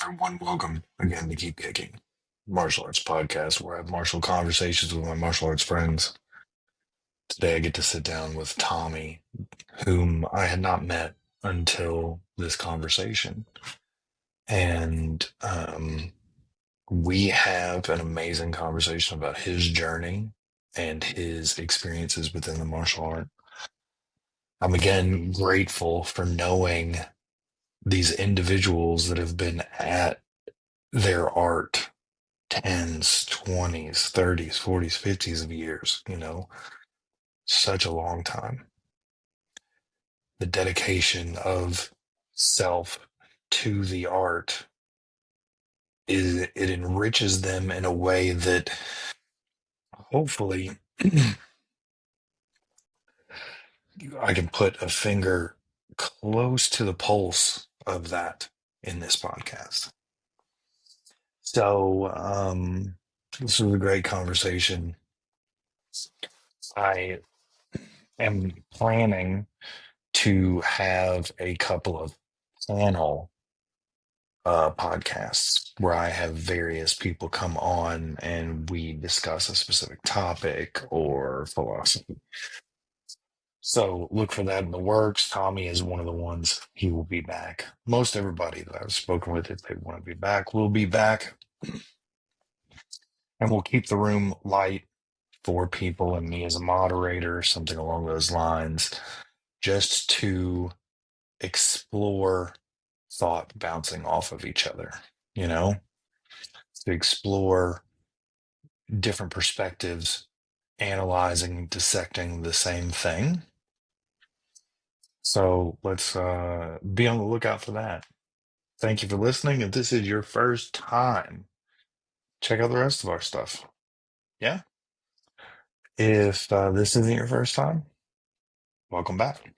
Everyone, welcome again to Keep Kicking, martial arts podcast where I have martial conversations with my martial arts friends. Today I get to sit down with Tommy, whom I had not met until this conversation. And we have an amazing conversation about his journey and his experiences within the martial art. I'm again grateful for knowing these individuals that have been at their art tens, 20s, 30s, 40s, 50s of years, such a long time. The dedication of self to the art it enriches them in a way that hopefully I can put a finger close to the pulse of that in this podcast. So, this was a great conversation. I am planning to have a couple of panel podcasts where I have various people come on and we discuss a specific topic or philosophy. So look for that in the works. Tommy is one of the ones. He will be back. Most everybody that I've spoken with, if they want to be back, will be back. And we'll keep the room light for people and me as a moderator, something along those lines, just to explore thought bouncing off of each other, you know, to explore different perspectives, analyzing, dissecting the same thing. So let's be on the lookout for that. Thank you for listening. If this is your first time, check out the rest of our stuff. Yeah. If this isn't your first time, welcome back.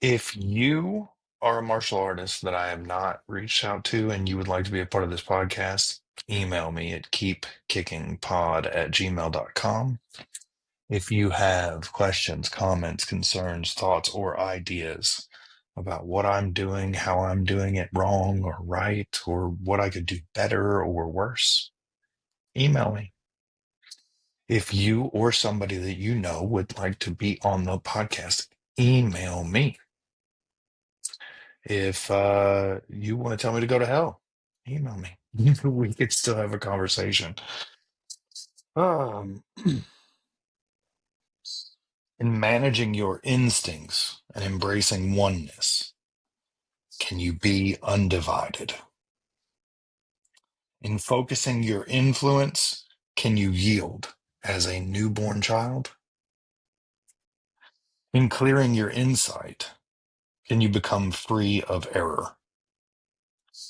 If you are a martial artist that I have not reached out to and you would like to be a part of this podcast, email me at keepkickingpod@gmail.com. If you have questions, comments, concerns, thoughts, or ideas about what I'm doing, how I'm doing it wrong or right, or what I could do better or worse, email me. If you or somebody that you know would like to be on the podcast, email me. If you want to tell me to go to hell, email me. We could still have a conversation. Um, in managing your instincts and embracing oneness, can you be undivided? In focusing your influence, can you yield as a newborn child? In clearing your insight, can you become free of error?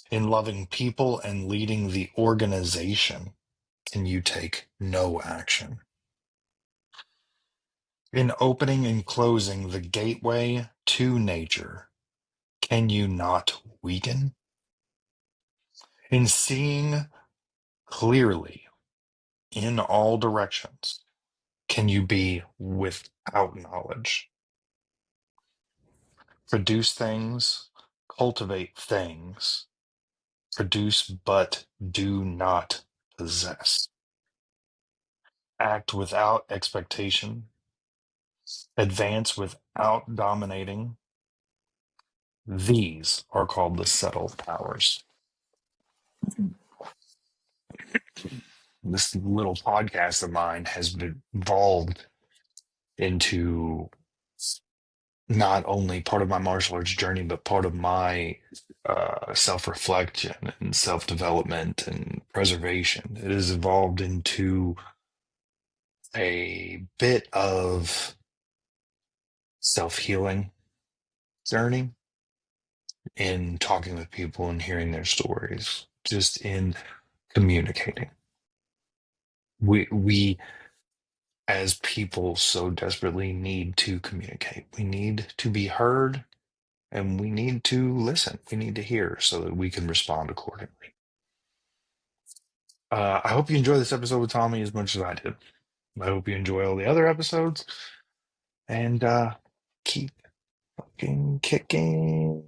In loving people and leading the organization, can you take no action? In opening and closing the gateway to nature, can you not weaken? In seeing clearly in all directions, can you be without knowledge? Produce things, cultivate things, produce but do not possess. Act without expectation, advance without dominating. These are called the settled powers. This little podcast of mine has been evolved into not only part of my martial arts journey, but part of my self-reflection and self-development and preservation. It has evolved into a bit of self-healing journey in talking with people and hearing their stories, just in communicating. We as people so desperately need to communicate. We need to be heard and we need to listen. We need to hear so that we can respond accordingly. I hope you enjoy this episode with Tommy as much as I did. I hope you enjoy all the other episodes and keep fucking kicking.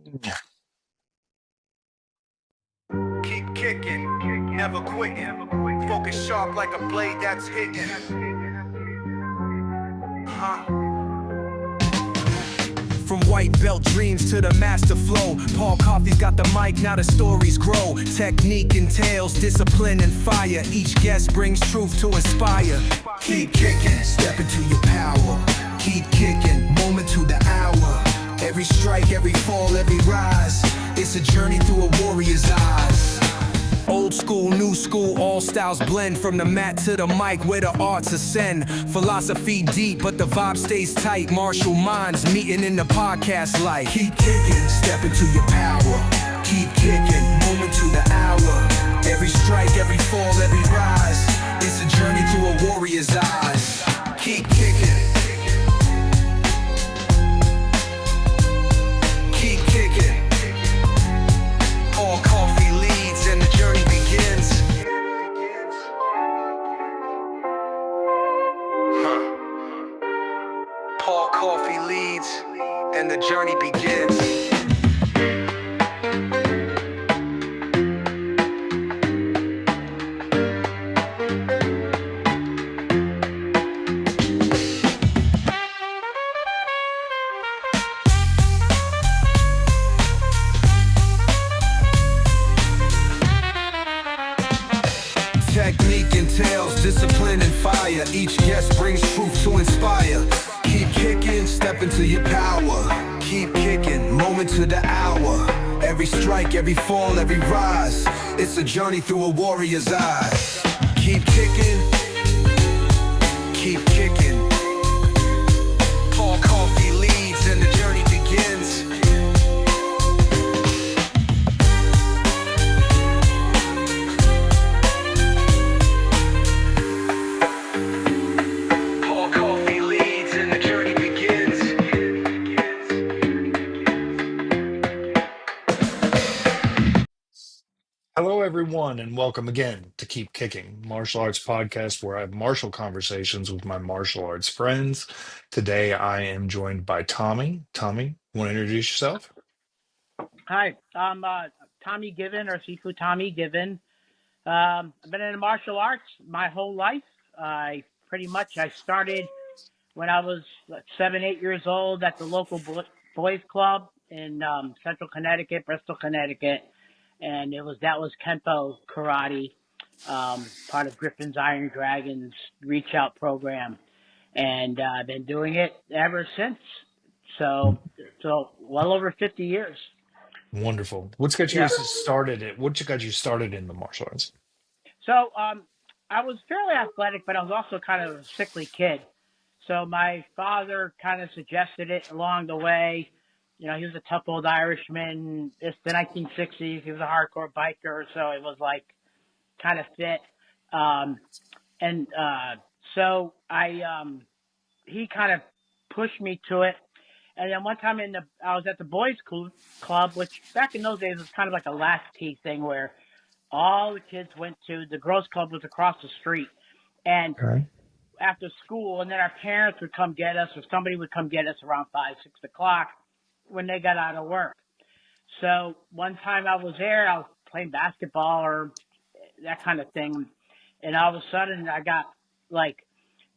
kicking, never quitting. Focus sharp like a blade that's hitting. From white belt dreams to the master flow, Paul Coffey's got the mic, now the stories grow. Technique entails discipline and fire. Each guest brings truth to inspire. Keep kicking, step into your power. Keep kicking, moment to the hour. Every strike, every fall, every rise. It's a journey through a warrior's eyes. Old school, new school, all styles blend. From the mat to the mic, where the arts ascend. Philosophy deep, but the vibe stays tight. Martial minds meeting in the podcast light. Keep kicking, step into your power. Keep kicking, moment to the hour. Every strike, every fall, every rise. It's a journey through a warrior's eyes. Keep kicking. Keep kicking. Paul Coffey leads and the journey begins. Paul Coffey leads and the journey begins. Technique entails discipline and fire. Each guest brings truth to inspire. Keep kicking, step into your power. Keep kicking, moment to the hour. Every strike, every fall, every rise. It's a journey through a warrior's eyes. Keep kicking. Keep kicking. Paul Coffey leads and the journey begins. Paul Coffey leads and the journey begins. Hello, everyone, and welcome again to Keep Kicking, martial arts podcast where I have martial conversations with my martial arts friends. Today, I am joined by Tommy. Tommy, want to introduce yourself? Hi, I'm Tommy Given, or Sifu Tommy Given. I've been in the martial arts my whole life. I started when I was 7, 8 years old at the local boys club in Central Connecticut, Bristol, Connecticut, and that was Kempo karate, part of Griffin's Iron Dragons Reach Out program, and I've been doing it ever since. So well over 50 years. Wonderful. What's got you started it? What got you started in the martial arts? So I was fairly athletic, but I was also kind of a sickly kid. So my father kind of suggested it along the way. You know, he was a tough old Irishman. It's the 1960s. He was a hardcore biker, so it was like kind of fit. So he kind of pushed me to it. And then one time I was at the boys club, which back in those days was kind of like a latchkey thing where all the kids went to. The girls club was across the street. And Okay. after school, and then our parents would come get us, or somebody would come get us around 5, 6 o'clock when they got out of work. So one time I was there, I was playing basketball or that kind of thing. And all of a sudden I got like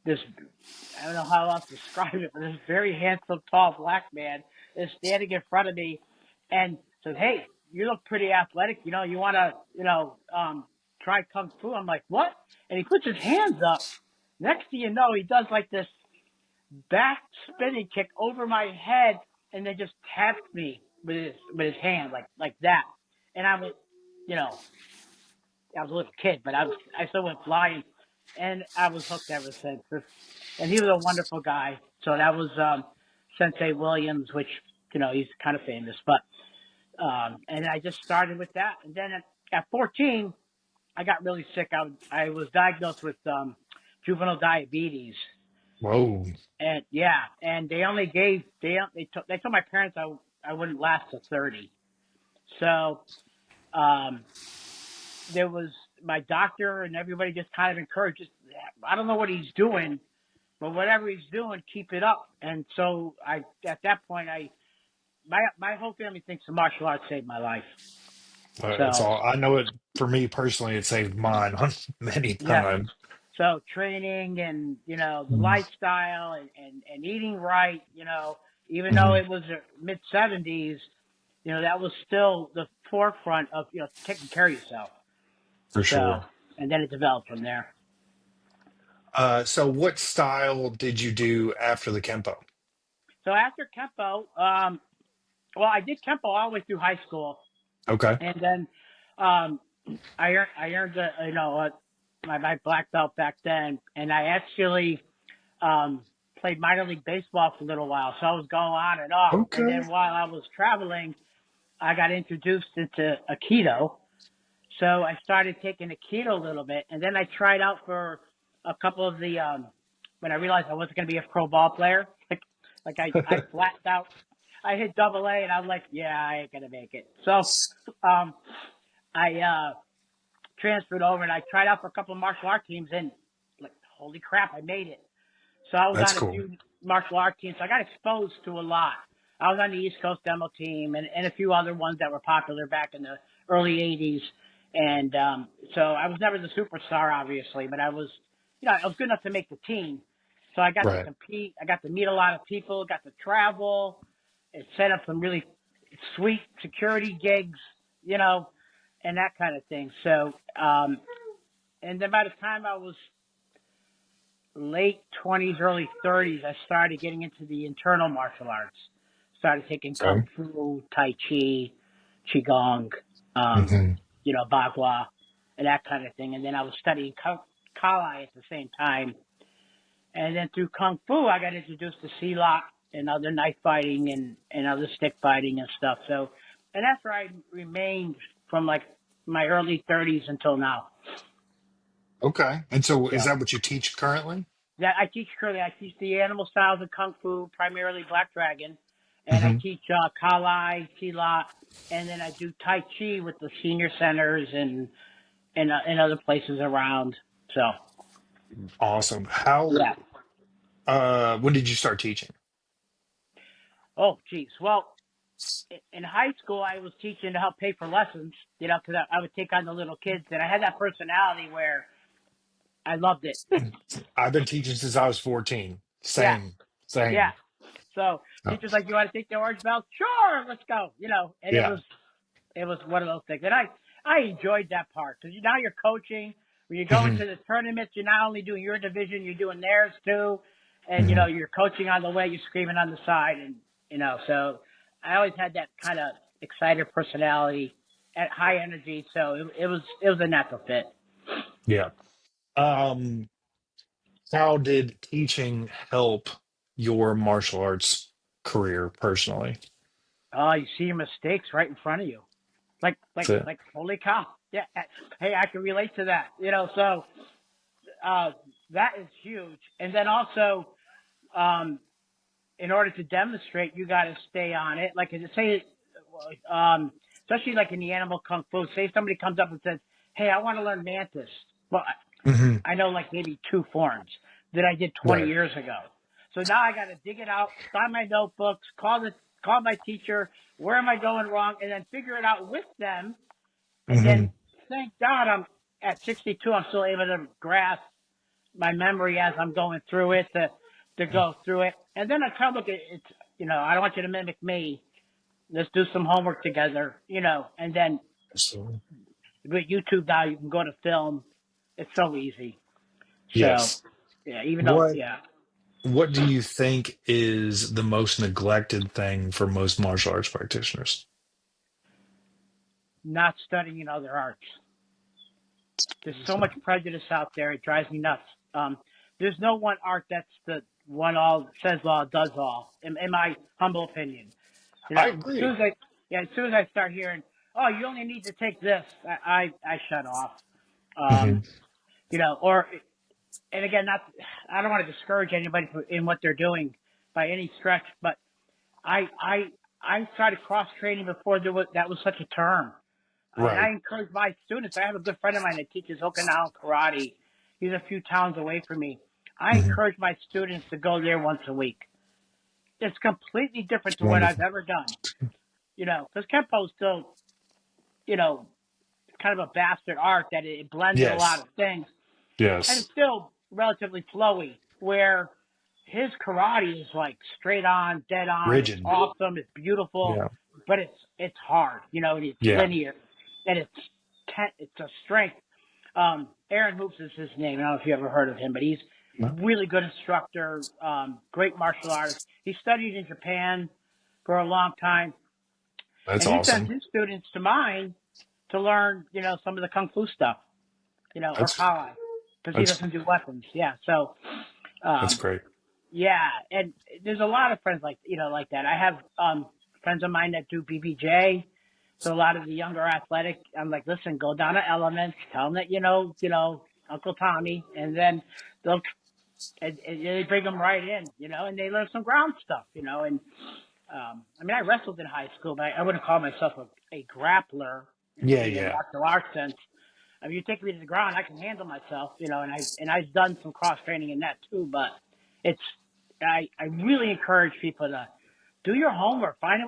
this, I don't know how else to describe it, but this very handsome, tall black man is standing in front of me and said, "Hey, you look pretty athletic. You know, you want to, try Kung Fu?" I'm like, "What?" And he puts his hands up. Next thing you know, he does like this back spinning kick over my head and then just taps me with his hand like that. And I was, I was a little kid, but I still went flying, and I was hooked ever since. And he was a wonderful guy. So that was Sensei Williams, which he's kind of famous. But and I just started with that, and then at 14, I got really sick. I was diagnosed with juvenile diabetes, Whoa. and they only gave they told my parents I wouldn't last to 30. So there was my doctor and everybody just kind of encouraged. I don't know what he's doing, but whatever he's doing, keep it up. And so at that point, my whole family thinks the martial arts saved my life. It's So all I know. It for me personally, it saved mine on many yeah. times. So training and, the Mhm. lifestyle and eating right, even though Mhm. it was mid 70s, that was still the forefront of, taking care of yourself. For So, sure. and then it developed from there. So what style did you do after the Kempo? So after Kempo, well, I did Kempo all the way through high school. Okay. And then, um, I earned my black belt back then. And I actually, played minor league baseball for a little while. So I was going on and off. And Okay. then while I was traveling, I got introduced into Aikido. So I started taking Aikido a little bit. And then I tried out for a couple of the, when I realized I wasn't going to be a pro ball player, I flattened out. I hit double A and I was like, yeah, I ain't going to make it. So, um, I transferred over and I tried out for a couple of martial art teams and like, holy crap, I made it. So I was That's on a cool. few martial art teams. So I got exposed to a lot. I was on the East Coast demo team and a few other ones that were popular back in the early 80s. And so I was never the superstar, obviously, but I was good enough to make the team. So I got to Right. compete. I got to meet a lot of people, got to travel, and set up some really sweet security gigs, you know, and that kind of thing. So, and then by the time I was late 20s, early 30s, I started getting into the internal martial arts. Started taking kung Okay. fu, tai chi, qigong, Hmm. bagua, and that kind of thing. And then I was studying Kali at the same time. And then through kung fu, I got introduced to silat and other knife fighting and other stick fighting and stuff. So, and that's where I remained from like my early 30s until now. Okay. And so is Yeah. that what you teach currently? Yeah, I teach currently. I teach the animal styles of kung fu, primarily Black Dragon, and I Hmm. teach Kali, Silat, and then I do Tai Chi with the senior centers and other places around. So Awesome. How yeah. when did you start teaching? Oh, geez. Well, in high school, I was teaching to help pay for lessons. Because I would take on the little kids, and I had that personality where I loved it. I've been teaching since I was 14. Yeah, Same. yeah. Same. So Oh, teachers like, you want to take the orange belt? Sure, let's go. And it yeah. was one of those things. And I enjoyed that part because now you're coaching. When you go Hmm. into the tournaments, you're not only doing your division, you're doing theirs too. And, Hmm. you're coaching on the way, you're screaming on the side. And, so I always had that kind of excited personality at high energy. So it was a natural fit. Yeah. Um, how did teaching help your martial arts career personally? Oh, you see your mistakes right in front of you. Like, That's like, it. like, holy cow. Yeah. Hey, I can relate to that, so, uh, that is huge. And then also, um, in order to demonstrate, you got to stay on it. Like, say, especially like in the animal kung fu, say somebody comes up and says, "Hey, I want to learn mantis." Well, Hmm. I know like maybe two forms that I did 20 Right. years ago. So now I got to dig it out, find my notebooks, call my teacher. Where am I going wrong? And then figure it out with them. And then Hmm. thank God I'm at 62. I'm still able to grasp my memory as I'm going through it to go through it. And then I tell them it's I don't want you to mimic me. Let's do some homework together, and then Absolutely. with YouTube now you can go to film. It's so easy. So Yes. yeah, even though What yeah, What do you think is the most neglected thing for most martial arts practitioners? not studying other arts. There's so much prejudice out there. It drives me nuts. There's no one art that's the one all says all does all. In my humble opinion, I as soon agree. as as soon as I start hearing, oh, you only need to take this, I shut off. Hmm. Um, or and again, not I don't want to discourage anybody in what they're doing by any stretch, but I I I started cross training before that was such a term. And I Right. encourage my students. I have a good friend of mine that teaches Okinawan karate. He's a few towns away from me. I Hmm. encourage my students to go there once a week. It's completely different It's to what I've wonderful. ever done. Because Kempo is still, you know, kind of a bastard art that it blended a lot Yes. of things, and Yes. it's still relatively flowy. Where his karate is like straight on, dead on. It's Rigid. awesome. It's beautiful, Yeah. but it's hard, and it's Yeah. linear, and it's a strength. Aaron Hoops is his name. I don't know if you ever heard of him, but he's No, really good instructor, great martial artist. He studied in Japan for a long time, that's and he sends awesome. his students to mine to learn, some of the kung fu stuff, or That's Kali, because he that's doesn't do weapons. Yeah, so that's um, great. yeah, and there's a lot of friends like that. I have friends of mine that do BBJ. So a lot of the younger athletic, I'm like, listen, go down to Elements, tell them that Uncle Tommy, and then they'll and they bring them right in, and they learn some ground stuff, and I mean, I wrestled in high school, but I wouldn't call myself a grappler Yeah, in the yeah. martial arts sense. I mean, you take me to the ground, I can handle myself, and I've done some cross training in that too. But it's I really encourage people to do your homework, find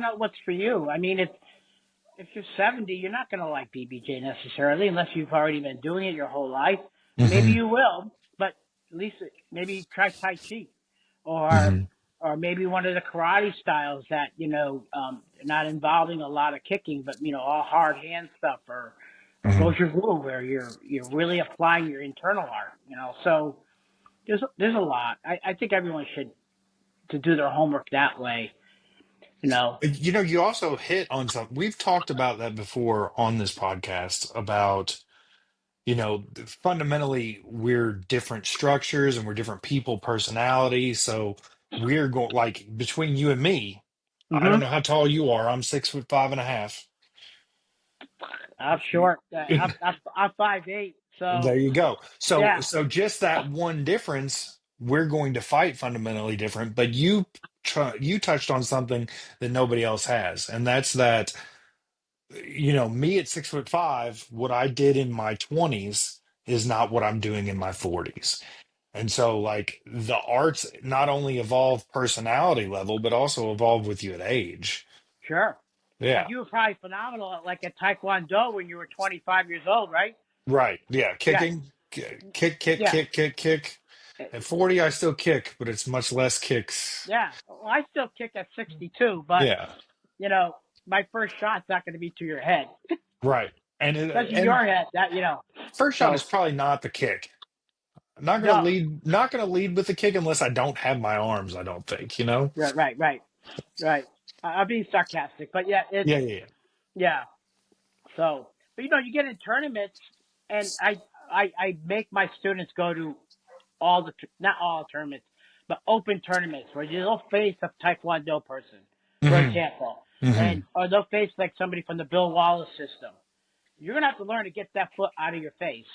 out what's for you. I mean, if you're 70, you're not going to like BBJ necessarily unless you've already been doing it your whole life. Maybe Hmm. you will, but at least maybe try Tai Chi or Hmm. or maybe one of the karate styles that not involving a lot of kicking, but all hard hand stuff, or Hmm. Goju Ryu where you're really applying your internal art. So there's a lot. I think everyone should to do their homework that way. You know. You also hit on something. We've talked about that before on this podcast about, fundamentally we're different structures and we're different people, personalities. So we're going like between you and me, I don't Mhm. know how tall you are. I'm 6'5" and a half. I'm short. I'm 5'8". So There you go. So yeah, so just that one difference, we're going to fight fundamentally different, but you touched on something that nobody else has, and that's that, me at 6'5", what I did in my 20s is not what I'm doing in my 40s. And so like the arts not only evolve personality level, but also evolve with you at age. sure. Like Yeah. you were probably phenomenal at Taekwondo when you were 25 years old, right? Right. Yeah. Yeah, Kicking, kick, kick, yeah, kick, kick, kick. At 40, I still kick, but it's much less kicks. yeah. Well, I still kick at 62, but Yeah. you know, my first shot's not going to be to your head, Right. And especially and your head. first shot is So probably not the kick. I'm no, not gonna lead with the kick unless I don't have my arms, I don't think. right. I'm being sarcastic, but yeah, Yeah, yeah, yeah. yeah. So, but you get in tournaments, and I make my students go to not all tournaments, but open tournaments where you'll face a Taekwondo person, for Hmm. example, Hmm. or they'll face like somebody from the Bill Wallace system. You're gonna have to learn to get that foot out of your face,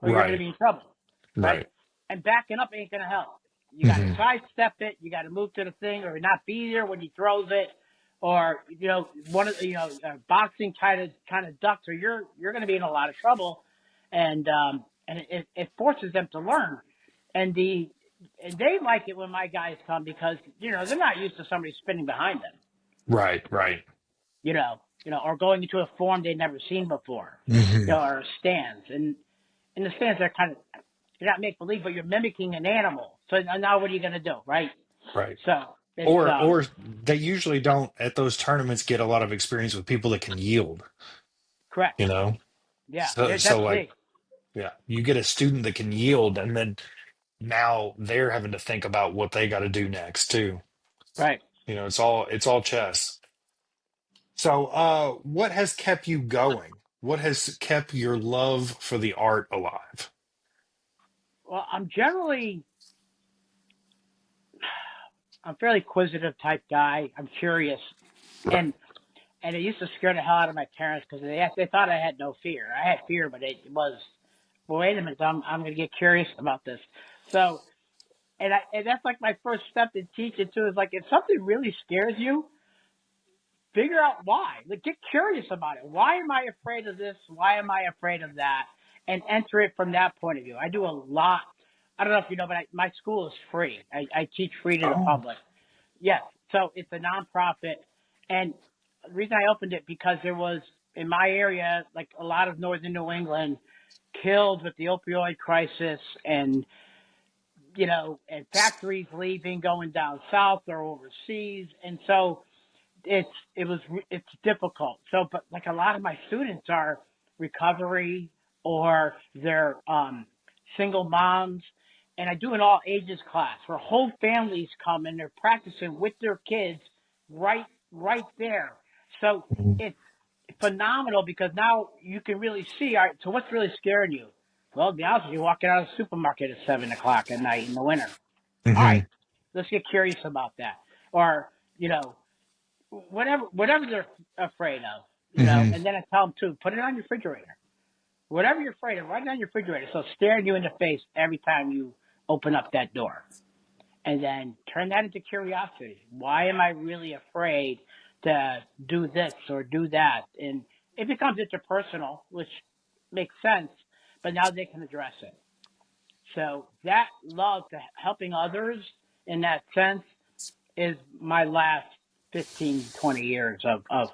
or you're gonna Right. be in trouble, right? Right. And backing up ain't gonna help. You got to Hmm. sidestep it. You got to move to the thing, or not be there when he throws it, or one of boxing kind of ducks, or you're gonna be in a lot of trouble, and it forces them to learn, and they like it when my guys come because they're not used to somebody spinning behind them, Right. Right. or going into a form they've never seen before, Hmm. or stands. And the stands are kind of, you're not make believe, but you're mimicking an animal. So now what are you going to do, right? Right. So it's, Or they usually don't at those tournaments get a lot of experience with people that can yield, correct. you know? Yeah, So that's like, big. yeah, you get a student that can yield, and then now they're having to think about what they got to do next too. Right. It's all chess. So, what has kept you going? What has kept your love for the art alive? Well, I'm fairly inquisitive type guy. I'm curious. Right. And, and it used to scare the hell out of my parents because they thought I had no fear. I had fear, but it was, well, wait a minute, I'm going to get curious about this. So, and that's like my first step in teaching too, is like, if something really scares you, figure out why. Like, get curious about it. Why am I afraid of this? Why am I afraid of that? And enter it from that point of view. I do a lot. I don't know if you know, but my school is free. I teach free to the Oh. public. Yes. So it's a nonprofit. And the reason I opened it because there was in my area, like a lot of northern New England, killed with the opioid crisis and, and factories leaving, going down south or overseas. And so it's difficult. So, but like a lot of my students are recovery or they're single moms, and I do an all ages class where whole families come and they're practicing with their kids right there. So Mhm. it's phenomenal because now you can really see. All right, so what's really scaring you? Well, to be honest with you, walking out of the supermarket at 7 o'clock at night in the winter. All right, Mhm. let's get curious about that. Or, whatever they're afraid of, Mhm. and then I tell them too, put it on your refrigerator. Whatever you're afraid of, write it on your refrigerator. So it's staring you in the face every time you open up that door. And then turn that into curiosity. Why am I really afraid to do this or do that? And it becomes interpersonal, which makes sense, but now they can address it. So that love to helping others in that sense is my last 15, 20 years of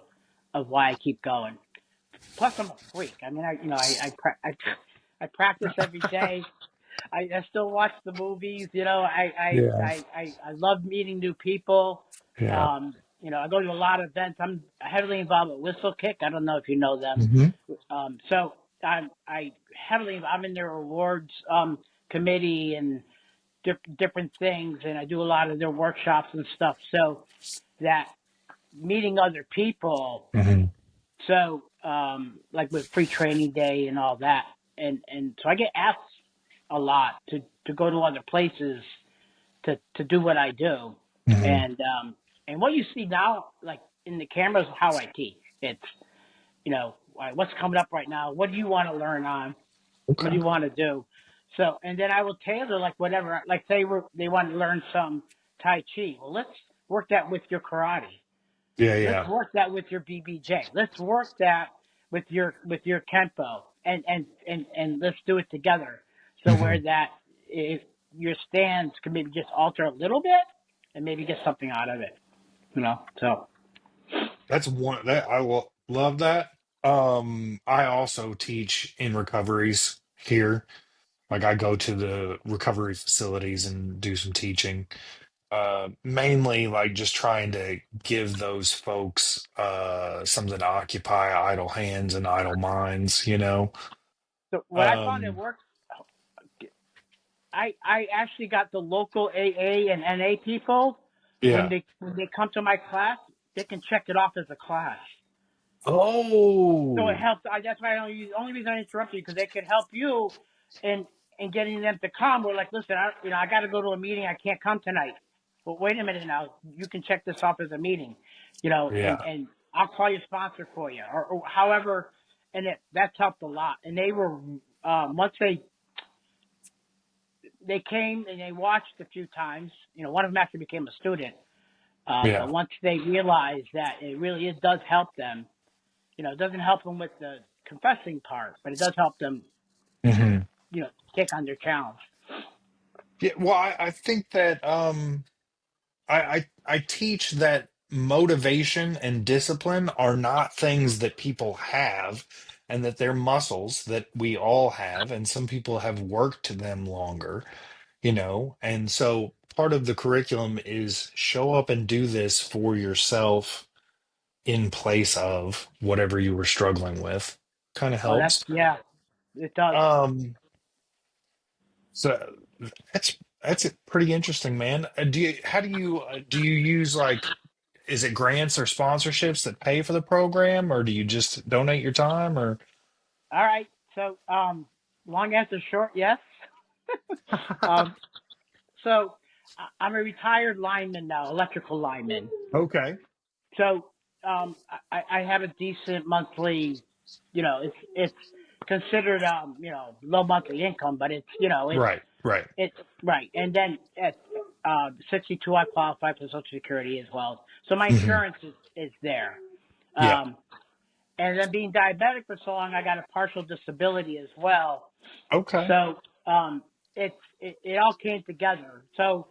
why I keep going. Plus, I'm a freak. I mean, I practice every day. I still watch the movies. Yeah. I love meeting new people. Yeah. I go to a lot of events. I'm heavily involved with Whistle Kick. I don't know if you know them. Mhm. So I'm in their awards committee and different things, and I do a lot of their workshops and stuff. So that meeting other people. Mhm. So like with free training day and all that, and so I get asked a lot to go to other places to do what I do, Mhm. and what you see now, like in the cameras, how I teach. It's all right, what's coming up right now. What do you want to learn on? What do Okay. you want to do? So, and then I will tailor like whatever. Like say they want to learn some Tai Chi. Well, let's work that with your karate. Yeah. Let's Yeah. work that with your BBJ. Let's work that with your Kempo, and let's do it together. So where Mhm. that if your stance can maybe just alter a little bit and maybe get something out of it. So That's one that I will love that. I also teach in recoveries here. Like I go to the recovery facilities and do some teaching. Mainly like just trying to give those folks something to occupy idle hands and idle minds, you know. what I found it Um, works. I actually got the local AA and NA people yeah. when they come to my class, they can check it off as a class. So it Oh, helps. That's why I don't use. Only reason I interrupt you because they could help you in getting them to come. We're like, listen, I got to go to a meeting. I can't come tonight. But wait a minute now. You can check this off as a meeting, yeah. and I'll call your sponsor for you, or however. And that's helped a lot. And they were once they came and they watched a few times. One of them actually became a student. But Yeah. once they realized that it does help them. It doesn't help them with the confessing part, but it does help them, Hmm. take on their challenge. Yeah. Well, I think that I teach that motivation and discipline are not things that people have, and that they're muscles that we all have, and some people have worked to them longer, you know. And so part of the curriculum is show up and do this for yourself in place of whatever you were struggling with. Kind of Oh, that's helps. yeah, it does. Um, so that's pretty interesting, man. Do you use like is it grants or sponsorships that pay for the program, or do you just donate your time, or All right. So, long answer short, yes. um, so I'm a retired lineman now, electrical lineman. okay, So, I have a decent monthly, it's considered, low monthly income, but right, right, it's right. And then at 62, I qualify for Social Security as well. So my hmm, insurance is there. yeah, Um, and then being diabetic for so long, I got a partial disability as well. okay, So it all came together. So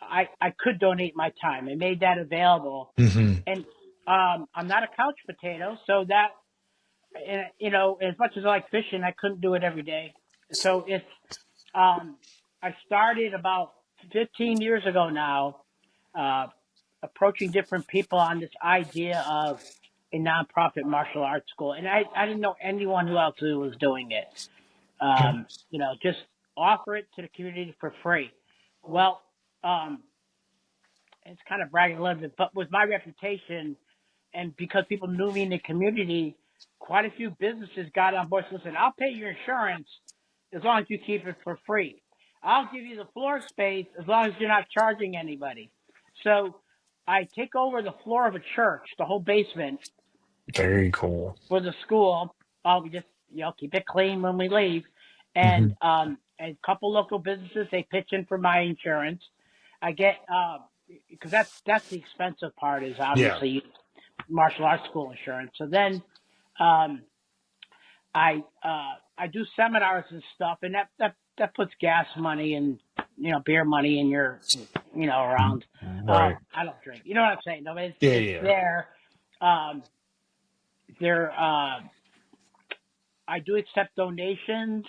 I could donate my time. I made that available. hmm, And I'm not a couch potato, so that and as much as I like fishing, I couldn't do it every day. So um, I started about 15 years ago now, uh, approaching different people on this idea of a nonprofit martial arts school, and I didn't know anyone who else who was doing it. Okay. Just offer it to the community for free. Well, um, it's kind of bragging a little bit, but with my reputation and because people knew me in the community, quite a few businesses got on board. Listen, I'll pay your insurance as long as you keep it for free. I'll give you the floor space as long as you're not charging anybody. So I take over the floor of a church, the whole basement Very cool. for the school. We just keep it clean when we leave, Hmm. and a couple local businesses they pitch in for my insurance. I get because that's the expensive part is Yeah. obviously martial arts school insurance. So then um, I do seminars and stuff, and that puts gas money and beer money in your around. Right. I don't drink. You know what I'm saying? No, Yeah. it's Yeah. there. Um, there. I do accept donations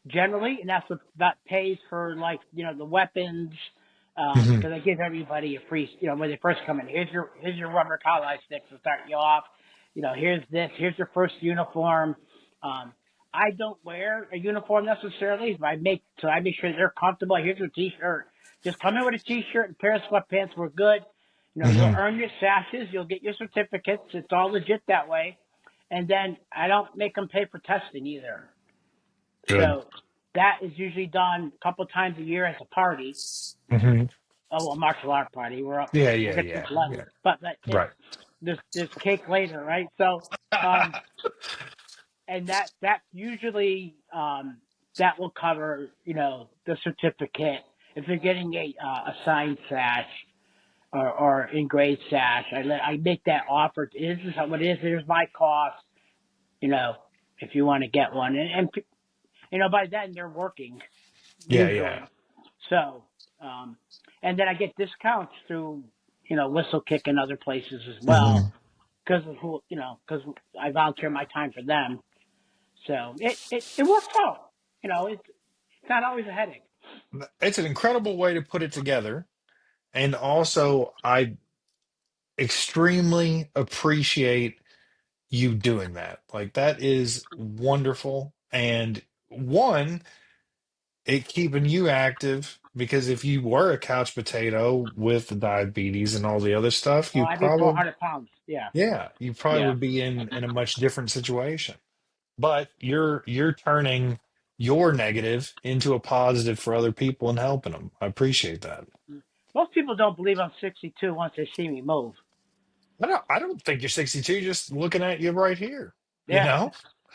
generally, and that's what that pays for, like the weapons. Hmm. Because I give everybody a free, when they first come in. Here's your rubber cowlight sticks to start you off. Here's this. Here's your first uniform. Um, I don't wear a uniform necessarily, but I make sure they're comfortable. Here's your t-shirt. Just come in with a t-shirt and a pair of sweatpants. We're good. You'll Hmm. earn your sashes. You'll get your certificates. It's all legit that way. And then I don't make them pay for testing either. Good. So that is usually done a couple times a year as a party. Hmm. Oh, a martial art party. Yeah. We'll Yeah. get to Yeah. Yeah. 11, but it's Right. there's cake later, right? So, um, and that usually that will cover the certificate if they're getting a signed sash or engraved sash. I make that offer. This is what it is. Here's my cost. You know, if you want to get one, and by then they're working Yeah. Yeah. usually. So, and then I get discounts through, Whistle Kick and other places as well Hmm. because of because I volunteer my time for them. So it works out. It's not always a headache. It's an incredible way to put it together. And also, I extremely appreciate you doing that. Like, that is wonderful. And one, it keeping you active because if you were a couch potato with diabetes and all the other stuff, Oh, you I'd be probably, 400 pounds. Yeah, yeah, you probably yeah. would be in a much different situation. But you're turning your negative into a positive for other people and helping them. I appreciate that. Most people don't believe I'm 62 once they see me move. I don't think you're 62, just looking at you right here. You Yeah. know?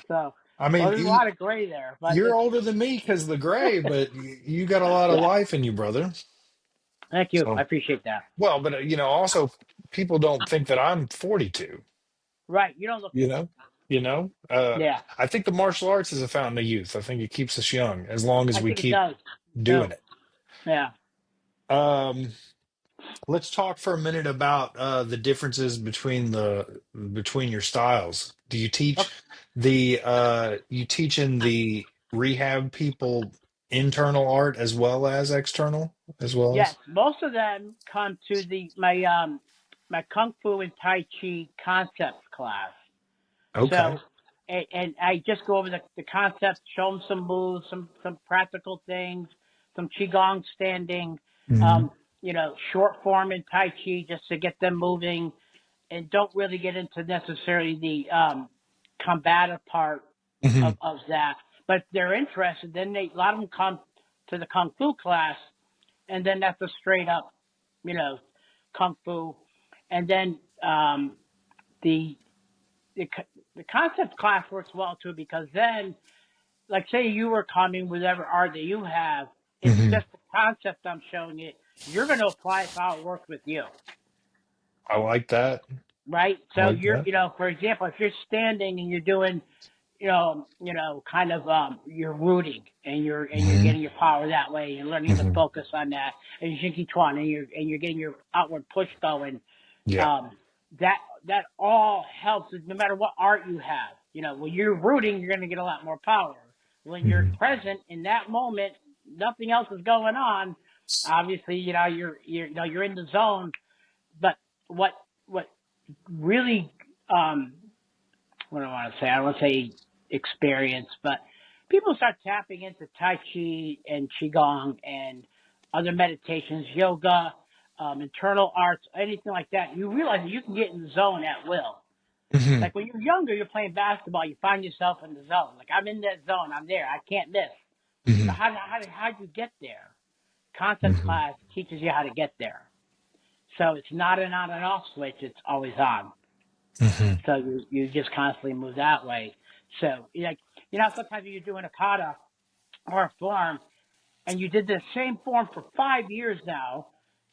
So, I well, mean, there's a lot of gray there, but you're it's older than me because of the gray, but you got a lot of yeah. life in you, brother. Thank you. I So, appreciate that. well, but also people don't think that I'm 42, Right. You don't look you it. know? You know? Yeah. I think the martial arts is a fountain of youth. I think it keeps us young as long as I we think it keep does. doing Too. it. Yeah. Um, let's talk for a minute about the differences between your styles. Do you teach Okay. you teach in the rehab people internal art as well as external as well Yes, as? most of them come to my kung fu and tai chi concepts class. Okay. So, and I just go over the concepts, show them some moves, some practical things, some qigong standing, Hmm. um, short form in tai chi just to get them moving, and don't really get into necessarily the combative part Hmm. of that. But if they're interested, then a lot of them come to the kung fu class, and then that's a straight up, you know, kung fu, and then the the the concept class works well too because then, like, say you were coming with whatever art that you have, it's Hmm. just the concept I'm showing it. You're going to apply it to how it works with you, I like that. right? I So like that. for example, if you're standing and you're doing kind of you're rooting and you're Hmm. getting your power that way. You're learning to Hmm. focus on that, and you're Shinki Chuan, and you're getting your outward push going. Yeah. Um, that all helps no matter what art you have. When you're rooting, you're going to get a lot more power. When you're Hmm. present in that moment, nothing else is going on. Obviously, you're in the zone. But what what really what do I want to say? I don't want to say experience, but people start tapping into Tai Chi and Qigong and other meditations, yoga, internal arts, anything like that. You realize that you can get in the zone at will. Hmm. Like when you're younger, you're playing basketball, you find yourself in the zone. Like I'm in that zone, I'm there, I can't miss. Hmm. But how do you get there? Concept Hmm. class teaches you how to get there. So it's not an on and off switch, it's always on. Hmm. So you just constantly move that way. So sometimes you're doing a kata or a form, and you did the same form for 5 years now,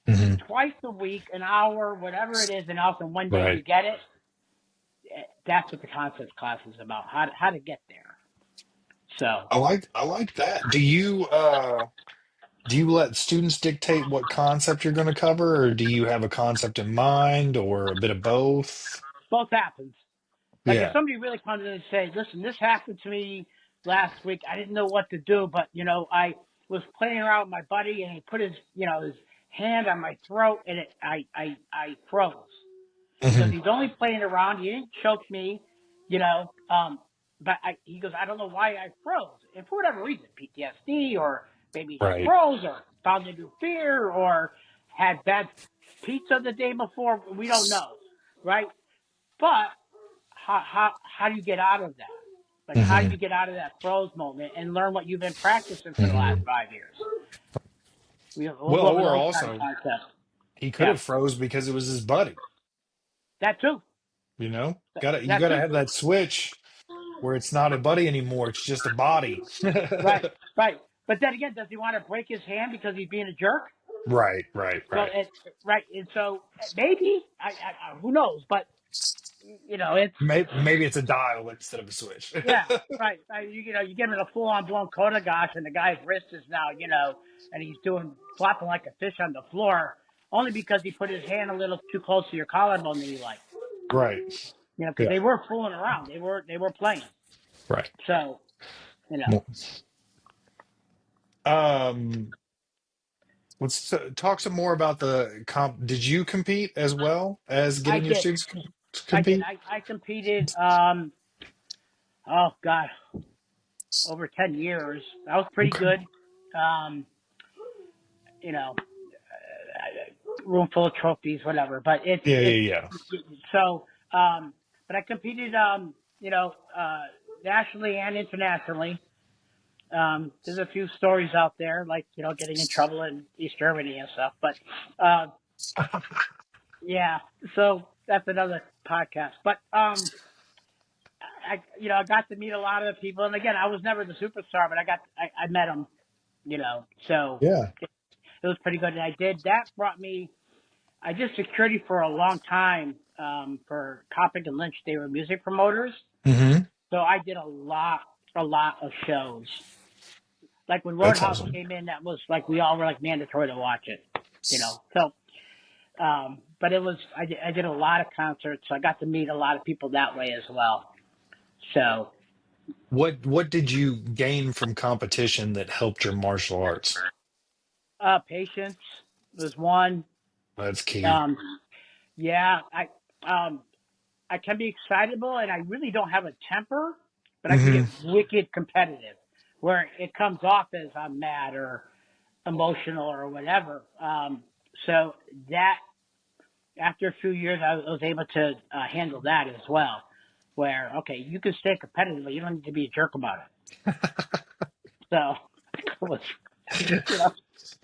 Hmm. twice a week, an hour, whatever it is, and also one day you Right. get it. That's what the concept class is about. How to get there. So I like that. Do you let students dictate what concept you're going to cover, or do you have a concept in mind, or a bit of both? both happens. Like if Yeah. somebody really comes in and say, "Listen, this happened to me last week. I didn't know what to do, but I was playing around with my buddy, and he put his hand on my throat, and I froze because Hmm. he's only playing around. He didn't choke me, you know. But he goes, I don't know why I froze, and for whatever reason, PTSD, or maybe he just Right. froze, or found a new fear, or had bad pizza the day before. We don't know, right? But how do you get out of that? Like how do Hmm. you get out of that froze moment and learn what you've been practicing for the last Hmm. 5 years? We'll Well, go over or those kind of also concepts. he could Yeah, have froze because it was his buddy. that too. You That gotta too. have that switch where it's not a buddy anymore. It's just a body. Right, right. But then again, does he want to break his hand because he's being a jerk? Right. Right. So Right. right, and so maybe who knows? But it's Maybe it's a dial instead of a switch. yeah, right. You give him a full on blown Kodagosh, and the guy's wrist is now and he's doing flopping like a fish on the floor only because he put his hand a little too close to your collarbone than you like. Right. Because Yeah. they were fooling around. They were playing. Right. So Well, Um, talk some more about the comp. Did you compete as well as I getting your did. students to I did. compete? I competed. Oh God, over 10 years. I was pretty Okay. good. Um, you know, room full of trophies, whatever. But Yeah, it's yeah, so. But I competed. Nationally and internationally. There's a few stories out there, like getting in trouble in East Germany and stuff. But yeah, so that's another podcast. But I got to meet a lot of the people, and again, I was never the superstar, but I met them. So yeah. it was pretty good, and I did that. Brought me. I did security for a long time for Copic and Lynch. They were music promoters, Yeah. Hmm. so I did a lot of shows. Like when That's Roadhouse awesome. came in, that was like we all were like mandatory to watch it. So but it was I did a lot of concerts, so I got to meet a lot of people that way as well. So What did you gain from competition that helped your martial arts? patience was one. That's key. Um, yeah, um, I can be excitable, and I really don't have a temper, but I can get Hmm. wicked competitive, where it comes off as I'm mad or emotional or whatever. So that after a few years, I was able to handle that as well. Where okay, you can stay competitive, but you don't need to be a jerk about it. So it was, you know,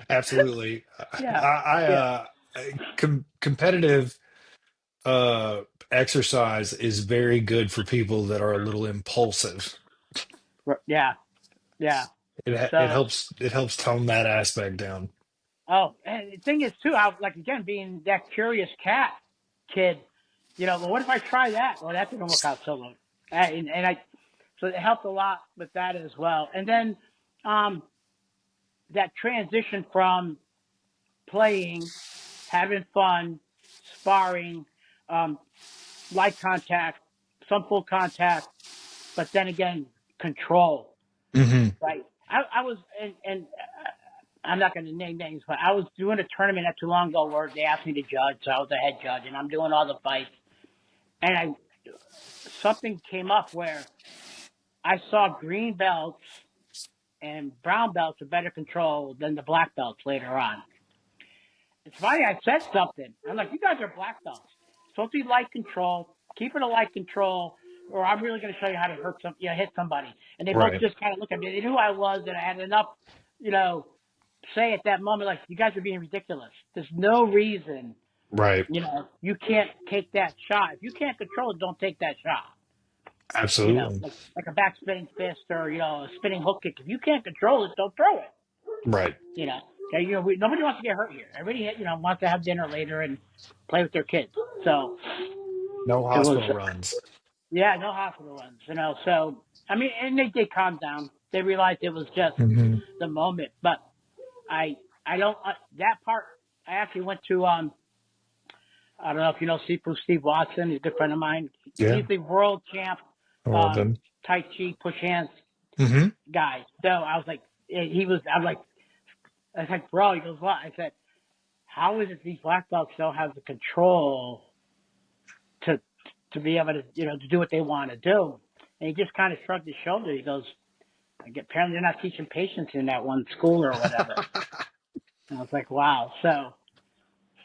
Absolutely. yeah, I yeah, competitive uh exercise is very good for people that are a little impulsive. yeah, yeah. It So helps tone that aspect down. oh, and the thing is too, I was like again being that curious cat kid. Well, what if I try that? Well, that didn't work out so well. And I, so it helped a lot with that as well. And then um, that transition from playing, having fun, sparring, um, light contact, some full contact. but then again, control, Hmm. right? I was, and I'm not going to name names, but I was doing a tournament not too long ago where they asked me to judge, so I was the head judge, and I'm doing all the fights, and something came up where I saw green belts and brown belts with better control than the black belts later on. It's funny, I said something. I'm like, you guys are black belts. Supposed to be light control. Keep it a light control, or I'm really going to show you how to hit somebody. And they both Right. just kind of looked at me. They knew who I was, and I had enough, you know, say at that moment, like, you guys are being ridiculous. There's no reason, Right. you can't take that shot. If you can't control it, don't take that shot. Absolutely. Like a back spinning fist or, a spinning hook kick. If you can't control it, don't throw it. Right. You know, okay, nobody wants to get hurt here. Everybody, wants to have dinner later and play with their kids. So No it was, hospital runs. yeah, no hospital runs. So I mean, and they did calm down. They realized it was just Hmm. the moment. But I don't that part. I actually went to I don't know if you know Steve Watson. He's a good friend of mine. Yeah. He's the world champ Well then. Tai Chi push hands Hmm. guy. So I was like, I'm like, I was like, bro. He goes, what? I said, how is it these black belts don't have the control to to be able to to do what they want to do? And he just kind of shrugged his shoulder. He goes, apparently they're not teaching patience in that one school or whatever. And I was like, wow. So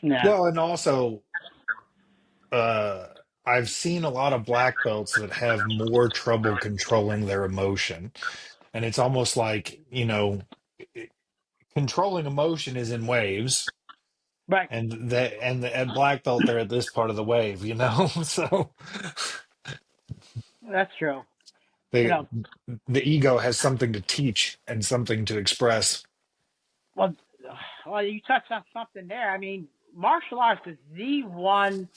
yeah, Well, and also, uh, I've seen a lot of black belts that have more trouble controlling their emotion. And it's almost like, controlling emotion is in waves. right. At black belt, they're at this part of the wave. So That's true. You they, know, the ego has something to teach and something to express. well, well, you touched on something there. I mean, martial arts is the one,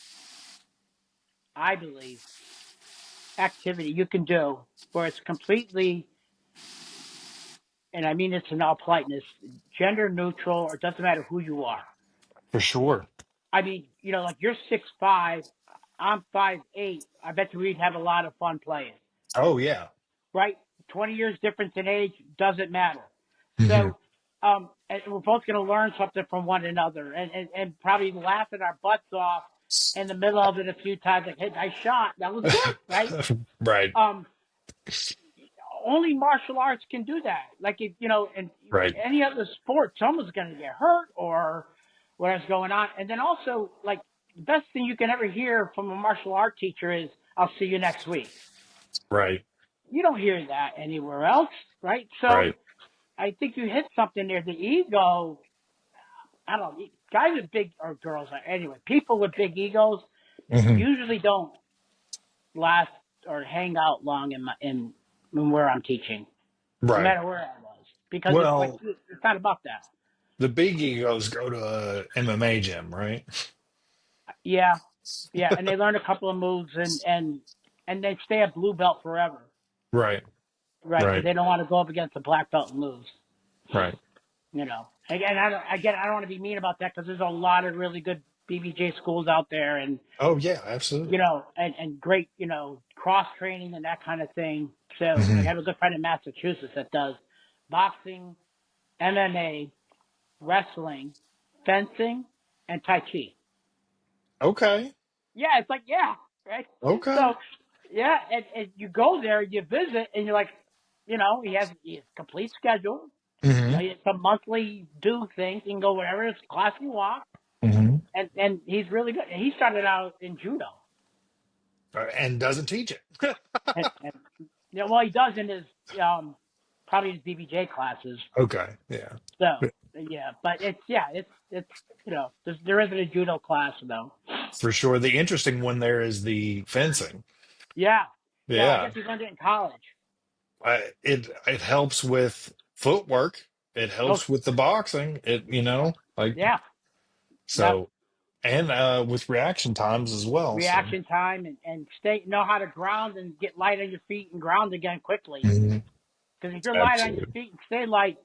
I believe, activity you can do where it's completely, and I mean this in all politeness, gender neutral, or it doesn't matter who you are. For sure. I mean, like you're 6'5", I'm 5'8". I bet you we'd have a lot of fun playing, Oh, yeah. right? 20 years difference in age doesn't matter. Hmm. So, and we're both going to learn something from one another, and probably laughing our butts off in the middle of it a few times. Like, hey, nice shot, that was good, right? Right. Um, Only martial arts can do that. Like if in Right. any other sport, someone's going to get hurt or whatever's going on. And then also, like the best thing you can ever hear from a martial art teacher is, "I'll see you next week." Right. You don't hear that anywhere else, right? So Right. I think you hit something there. The ego. I don't know. Guys with big or girls anyway. People with big egos Hmm. usually don't last or hang out long in where I'm teaching, no Right. matter where I was, because it's like Well, it's not about that. the big egos go to a MMA gym, right? Yeah, yeah, and they learn a couple of moves and they stay a blue belt forever, Right. right? Because Right. they don't want to go up against a black belt and lose. Right. Again, I don't want to be mean about that because there's a lot of really good BBJ schools out there, and Oh, yeah, absolutely. and great cross training and that kind of thing. So I Hmm. have a good friend in Massachusetts that does boxing, MMA, wrestling, fencing, and Tai Chi. Okay. Yeah, it's like, yeah, right? So, Okay. yeah, and you go there, you visit, and you're like, he has a complete schedule. Hmm. He has some monthly due things. You can go wherever it's class you want. Hmm. And he's really good. He started out in judo. And doesn't teach it. And well, he does in his, probably his BBJ classes. Okay. Yeah. So, yeah, but it's, there isn't a judo class, though. For sure. The interesting one there is the fencing. Yeah. Yeah, I guess Yeah. he learned it in college. It helps with footwork. It Oh, helps with the boxing. Like yeah. Yep. so, and with reaction times as well. So, Reaction time and know how to ground and get light on your feet and ground again quickly. mhm, Because if you're light on your absolutely. feet and stay light,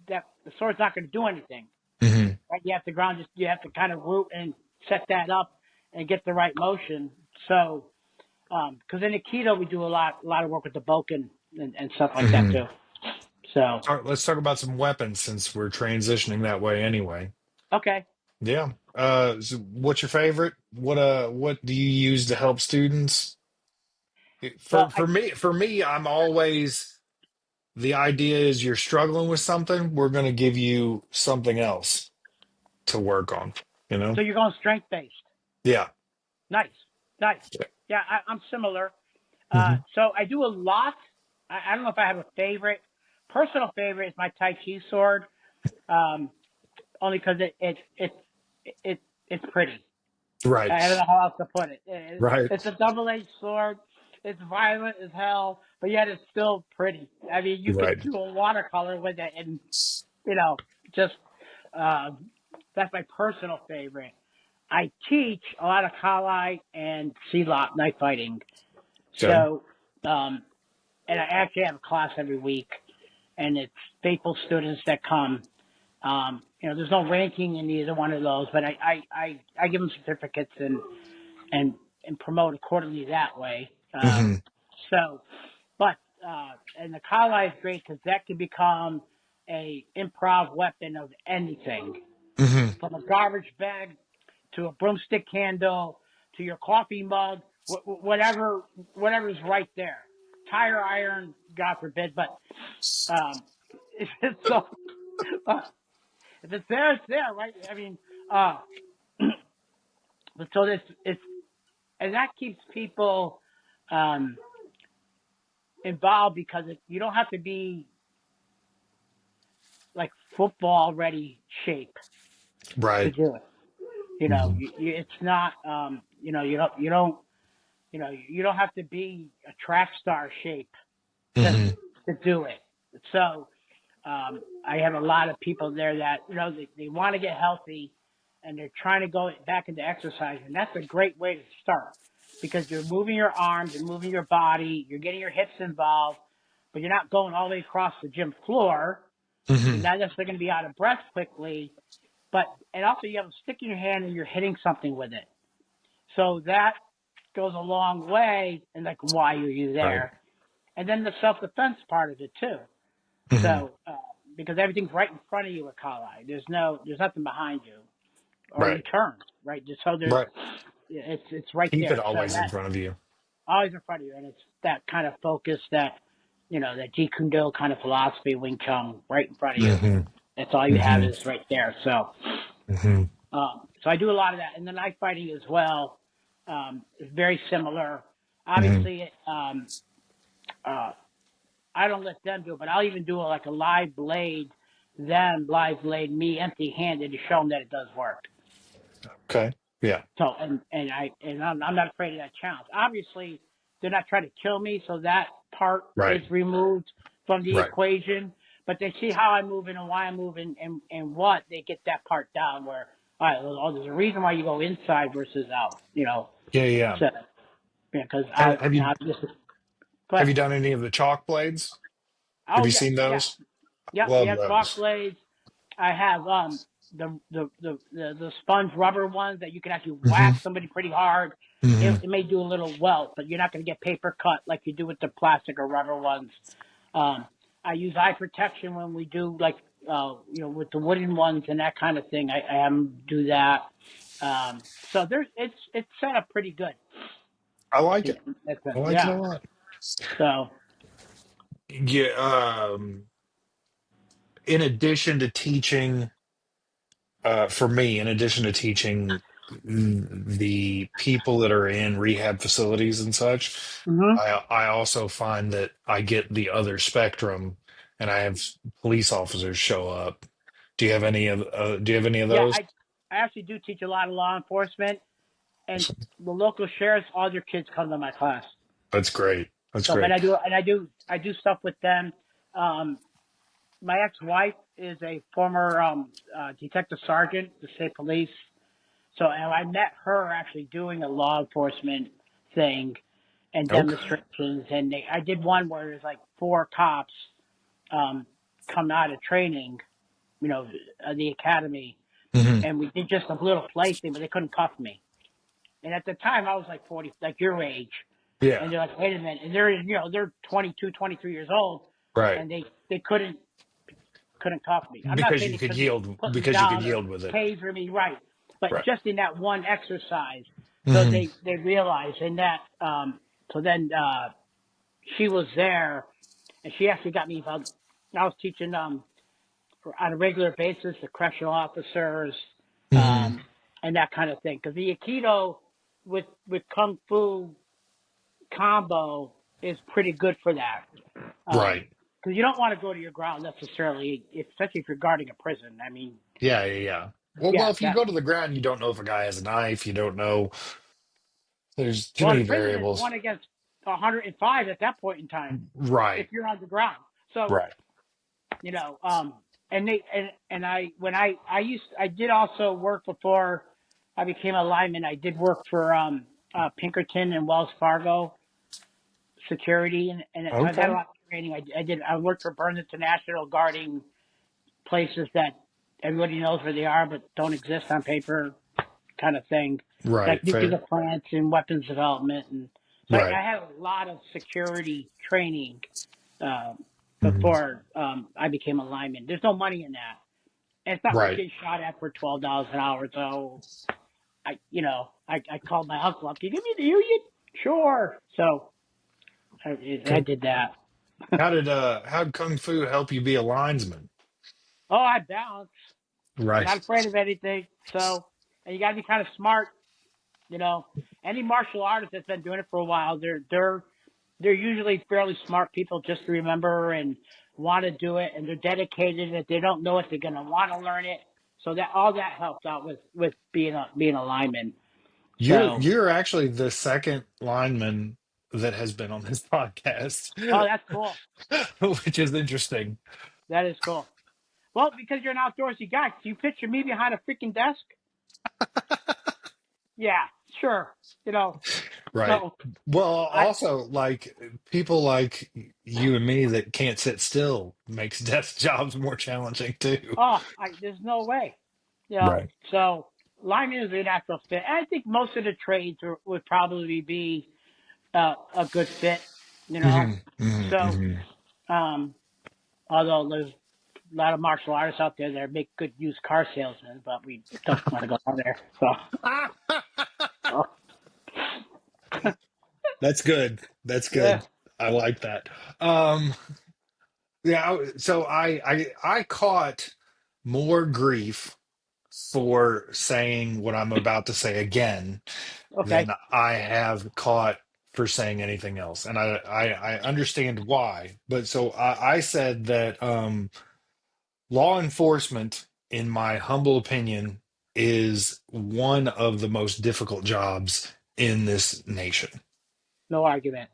that the sword's not going to do anything. Hmm. Right? You have to ground. You have to kind of root and set that up and get the right motion. So Because in Aikido we do a lot of work with the boken and stuff like that Hmm. too. So Let's talk about some weapons since we're transitioning that way anyway. okay. Yeah. So what's your favorite? What do you use to help students? Well, For me, I'm always the idea is you're struggling with something, we're going to give you something else to work on, you know? so you're going strength based. Yeah. Nice, nice. Yeah, I'm similar. Hmm. So I do a lot. I don't know if I have a favorite. Personal favorite is my Tai Chi sword, um, only because it it's pretty. I don't Right. know how else to put it. Right. It's a double-edged sword. It's violent as hell, but yet it's still pretty. I mean, you could Right. do a watercolor with it, and you know, just um, that's my personal favorite. I teach a lot of Kali and Sealot knife fighting. Okay. So, and I actually have a class every week, and it's faithful students that come. There's no ranking in either one of those, but I give them certificates and and promote accordingly that way. Hmm. So, but and the Kali is great because that can become a improv weapon of anything, Hmm. from a garbage bag to a broomstick handle to your coffee mug, whatever's right there. Tire iron, God forbid, but um, it's so uh, if it's there, it's there, right? I mean, uh, but so this it's and that keeps people um, involved because you don't have to be like football ready shape to Right. do it. Hmm. It's not you don't have to be a track star shape to Hmm. to do it. So I have a lot of people there that they want to get healthy and they're trying to go back into exercise, and that's a great way to start because you're moving your arms, you're moving your body, you're getting your hips involved, but you're not going all the way across the gym floor. You're Hmm. not necessarily going to be out of breath quickly, but and also you have a stick in your hand and you're hitting something with it. So that goes a long way in like why are you Right. there, and then the self defense part of it too. Hmm. So because everything's right in front of you at Kali, there's nothing behind you, or you Right. turn right. So there's Right. it's right Keep it there. So always in that front of you. always in front of you, and it's that kind of focus that that Jeet Kune Do kind of philosophy, Wing Chun, right in front of you. Hmm. That's all you have Hmm. is right there. So Hmm. so I do a lot of that, and the knife fighting as well is very similar. Hmm. Obviously, uh, I don't let them do it, but I'll even do like a live blade, them live blade me empty handed to show them that it does work. Okay. Yeah. So I'm not afraid of that challenge. Obviously, they're not trying to kill me, so that part is Right. removed from the Right. equation. But they see how I'm moving and why I'm moving and what they get that part down. Where all right, well, there's a reason why you go inside versus out. Yeah. Yeah. So because Have you just go have ahead. you done any of the chalk blades? Have Oh you yes, seen yeah, those? yep. We Love have chalk those. blades. I have the sponge rubber ones that you can actually Hmm. whack somebody pretty hard. Hmm. It may do a little welt, but you're not going to get paper cut like you do with the plastic or rubber ones. Um, I use eye protection when we do like with the wooden ones and that kind of thing. I have them do that. So it's set up pretty good. I like In it. that I sense. like it a Yeah. lot. So Yeah. In addition to teaching, for me, in addition to teaching the people that are in rehab facilities and such, hmm I also find that I get the other spectrum, and I have police officers show up. Do you have any of yeah, those? I actually do teach a lot of law enforcement and the local sheriffs, all their kids come to my class. That's great. That's So, but great. I do stuff with them. Um, my ex-wife is a former detective sergeant, the state police. So, and I met her actually doing a law enforcement thing and Okay. demonstrations. And I did one where there's like four cops um, come out of training, the academy, Hmm. and we did just a little play thing, but they couldn't cuff me. And at the time, I was like 40, like your age. Yeah. And they're like, wait a minute. And they're, they're 22, 23 years old, Right. and they couldn't talk to me. I'm not Because saying you they could couldn't yield put me because you could down or yield with it. taser me, right? But Right. just in that one exercise, so Hmm. they realized, and that so then she was there, and she actually got me involved. I was teaching on a regular basis the correctional officers, Hmm. um, and that kind of thing. Because the Aikido with Kung Fu combo is pretty good for that. Right. Because you don't want to go to your ground necessarily, especially if you're guarding a prison. I mean, Yeah. Yeah. Yeah. Well, yeah, if you that. go to the ground, you don't know if a guy has a knife. You don't know. There's too Well, in many a prison, it's variables. one against 105 at that point in time if Right. you're on the ground. So Right. you know, and they and I when I did also work before I became a lineman. I did work for Pinkerton and Wells Fargo Security, and so I've had a Okay. lot of training. I worked for Burns International guarding places that everybody knows where they are but don't exist on paper, kind of thing, like Right. nuclear Fair. plants and weapons development, and so Right. I had a lot of security training um, Hmm. before I became a lineman. There's no money in that. And it's not worth Right. getting shot at for $12 an hour. So I called my uncle up. Can you give me the union? Sure. So I Okay. did that. How'd Kung Fu help you be a linesman? Oh, I balance. Right. Not afraid of anything. So, and you got to be kind of smart. You know, any martial artist that's been doing it for a while, they're usually fairly smart people just to remember and want to do it, and they're dedicated. If they don't know it, they're going to want to learn it. So that all that helped out with being a lineman. So, You're actually the second lineman that has been on this podcast, oh, that's cool. which is interesting. That is cool. Well, because you're an outdoorsy guy, can you picture me behind a freaking desk? Yeah, sure. You know, Right. so Well, I also like people like you and me that can't sit still makes desk jobs more challenging too. there's no way. Right. So lineman is a natural fit. I think most of the trades would probably be a good fit. You know, Hmm. Hmm. so Hmm. um, although there's a lot of martial artists out there that make good used car salesmen, but we don't want to go down there. So That's good. That's yeah, good. I like that. Um, yeah, so I caught more grief for saying what I'm about to say again okay, than I have caught for saying anything else. And I understand why. But so I said that law enforcement, in my humble opinion, is one of the most difficult jobs in this nation. no argument,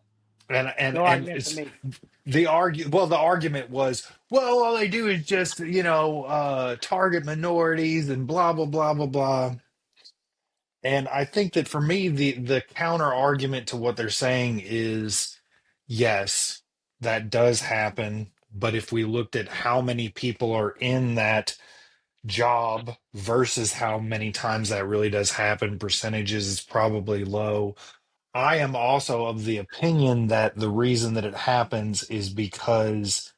no And argument for it's me. the argument was, well, all they do is just, target minorities and blah blah blah blah blah. And I think that for me, the counter argument to what they're saying is, yes, that does happen. But if we looked at how many people are in that job versus how many times that really does happen, percentages is probably low. I am also of the opinion that the reason that it happens is because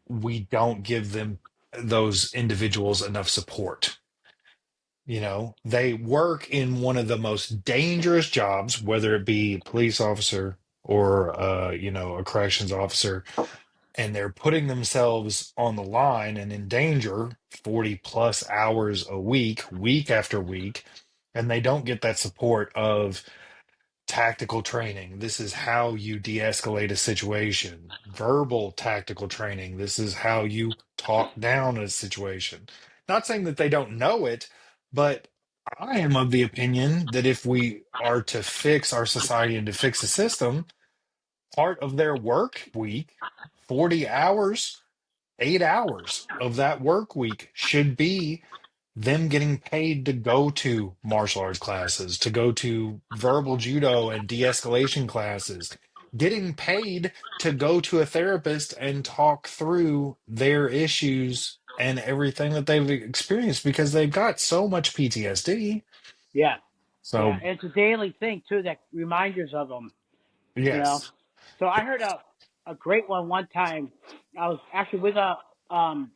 we don't give them those individuals enough support. They work in one of the most dangerous jobs, whether it be police officer or a corrections officer, and they're putting themselves on the line and in danger 40 plus hours a week, week after week, and they don't get that support of tactical training. This is how you de escalate a situation. Verbal tactical training. This is how you talk down a situation. Not saying that they don't know it, but I am of the opinion that if we are to fix our society and to fix the system, part of their work week, 40 hours, 8 hours of that work week should be them getting paid to go to martial arts classes, to go to verbal judo and de-escalation classes, getting paid to go to a therapist and talk through their issues and everything that they've experienced because they've got so much PTSD. Yeah, Yeah, So and it's a daily thing too that reminders of them. You know. yes. So I heard a great one time. I was actually with um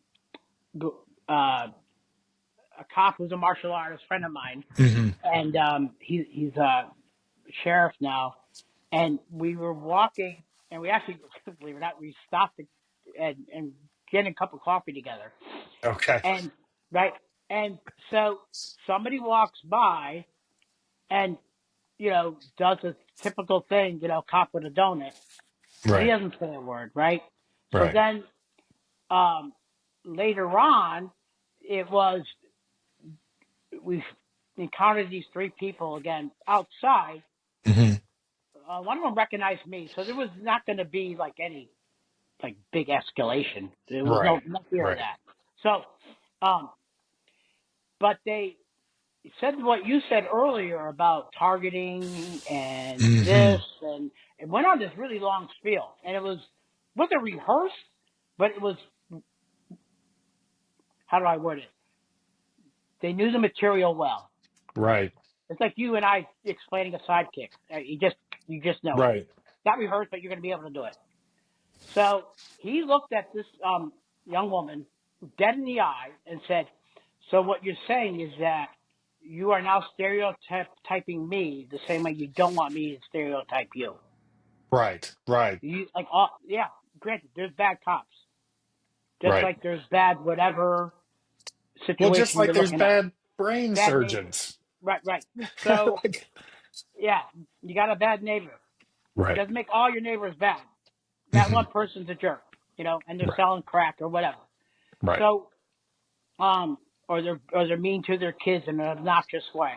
g- uh, a cop who's a martial artist friend of mine, Hmm. and he's a sheriff now. And we were walking, and we actually, believe it or not, we stopped and getting a cup of coffee together. Okay. And right, and so somebody walks by and does a typical thing, cop with a donut, and he Right. doesn't say a word, right? So Right. then um, later on, it was we encountered these three people again outside. Hmm. One of them recognized me, so there was not going to be like any like big escalation. There was Right. no fear of Right. that. So, um, but they said what you said earlier about targeting and Hmm. this, and it went on this really long spiel, and it wasn't rehearsed, but it was, how do I word it? They knew the material well. Right. It's like you and I explaining a sidekick. You just know it. Right. Not rehearsed, but you're going to be able to do it. So he looked at this young woman dead in the eye and said, "So what you're saying is that you are now stereotyping me the same way you don't want me to stereotype you. Right. Right. You like, yeah. Granted, there's bad cops, just Right. like there's bad whatever Well, just situation like you're there's looking at. bad brain Bad neighbor. surgeons. Right, right. So Like, yeah, you got a bad neighbor. right. Doesn't make all your neighbors bad. That Hmm. one person's a jerk, and they're Right. selling crack or whatever. Right. So, or they're mean to their kids in an obnoxious way,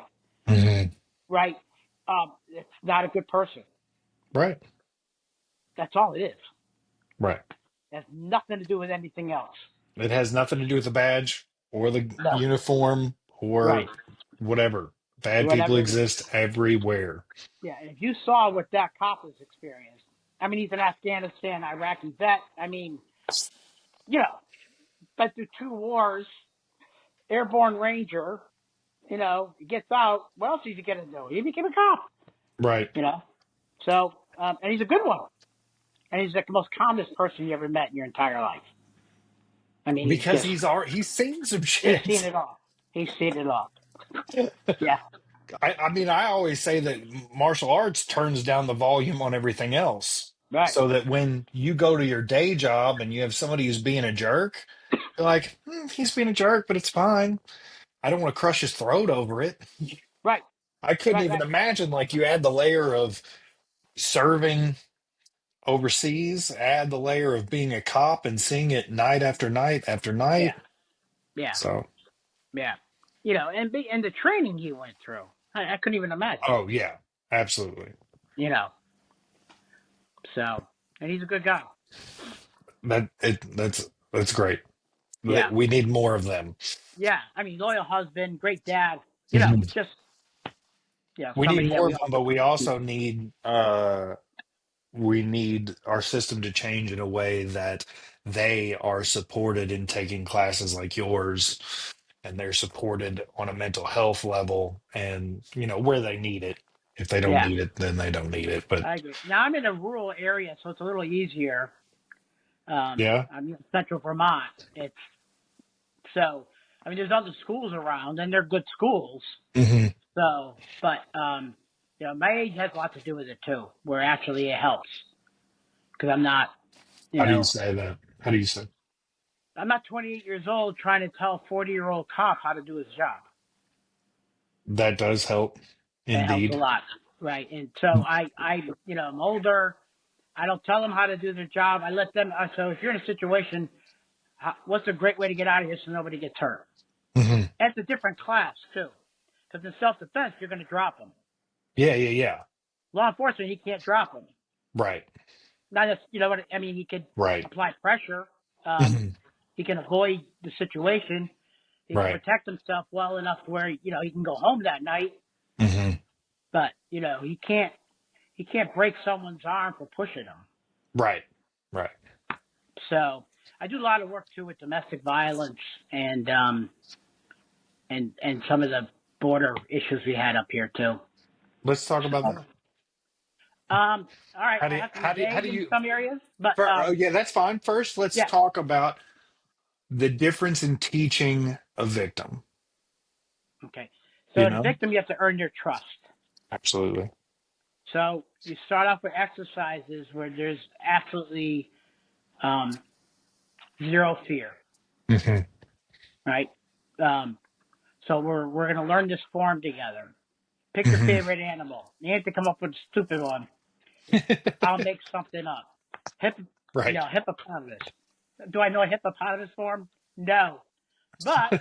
Hmm. right? It's not a good person. Right. That's all it is. Right. It has nothing to do with anything else. It has nothing to do with the badge or the No, uniform right? or whatever. Bad people Whatever it is. exist everywhere. Yeah. And if you saw what that cop has experienced, I mean, he's an Afghanistan, Iraqi vet. I mean, you know, been through two wars, airborne ranger. He gets out. What else did he get to do? He became a cop. Right. You know. So, and he's a good one. And he's like the most calmest person you ever met in your entire life. I mean, he's Because just, he's seen some he's seen shit. it all. He's seen it all. Yeah, I mean, I always say that martial arts turns down the volume on everything else. right, So that when you go to your day job and you have somebody who's being a jerk, you're like, he's being a jerk, but it's fine. I don't want to crush his throat over it. right, I couldn't right, even right. imagine like you add the layer of serving overseas, add the layer of being a cop and seeing it night after night after Yeah, night. yeah, So, yeah. And the training he went through, I couldn't even imagine. oh yeah, absolutely. You know, so, and he's a good guy. That's great. Yeah, We need more of them. yeah. I mean, loyal husband, great dad. Mhm. Just We need somebody that more we of them, all. but we need our system to change in a way that they are supported in taking classes like yours, and they're supported on a mental health level, and where they need it. If they don't Yeah, need it, then they don't need it. But I agree. Now I'm in a rural area, so it's a little easier. yeah. I'm in central Vermont. It's so. I mean, there's other schools around, and they're good schools. Hmm. So, but my age has a lot to do with it too. Where actually it helps because I'm not, you How do you know, say that? How do you say I'm not 28 years old trying to tell a 40-year-old cop how to do his job. that does help It helps a indeed? lot, right? And so I'm older. I don't tell them how to do their job. I let them. So if you're in a situation, what's a great way to get out of here so nobody gets hurt? Hmm. That's a different class too, because in self-defense you're going to drop them. Yeah, yeah, yeah. Law enforcement, he can't drop them. Right, Not just, you know what I mean. He could right. apply pressure. Hmm. He can avoid the situation. He can Right. protect himself well enough to where he can go home that night. Hmm. But he can't break someone's arm for pushing him. Right, right. So I do a lot of work too with domestic violence and some of the border issues we had up here too. Let's talk about So, that. all right, How do I you, have to be how do vague in you, some areas, but oh yeah, that's fine. First, let's yeah, talk about the difference in teaching a victim, okay. So you as a know? victim, you have to earn your trust. Absolutely. So you start off with exercises where there's absolutely um, zero fear, Hmm. right? Um, so we're gonna learn this form together. Pick your Hmm. favorite animal. You have to come up with a stupid one. I'll make something up. Right. Hippopotamus. Do I know a hippopotamus form? No, but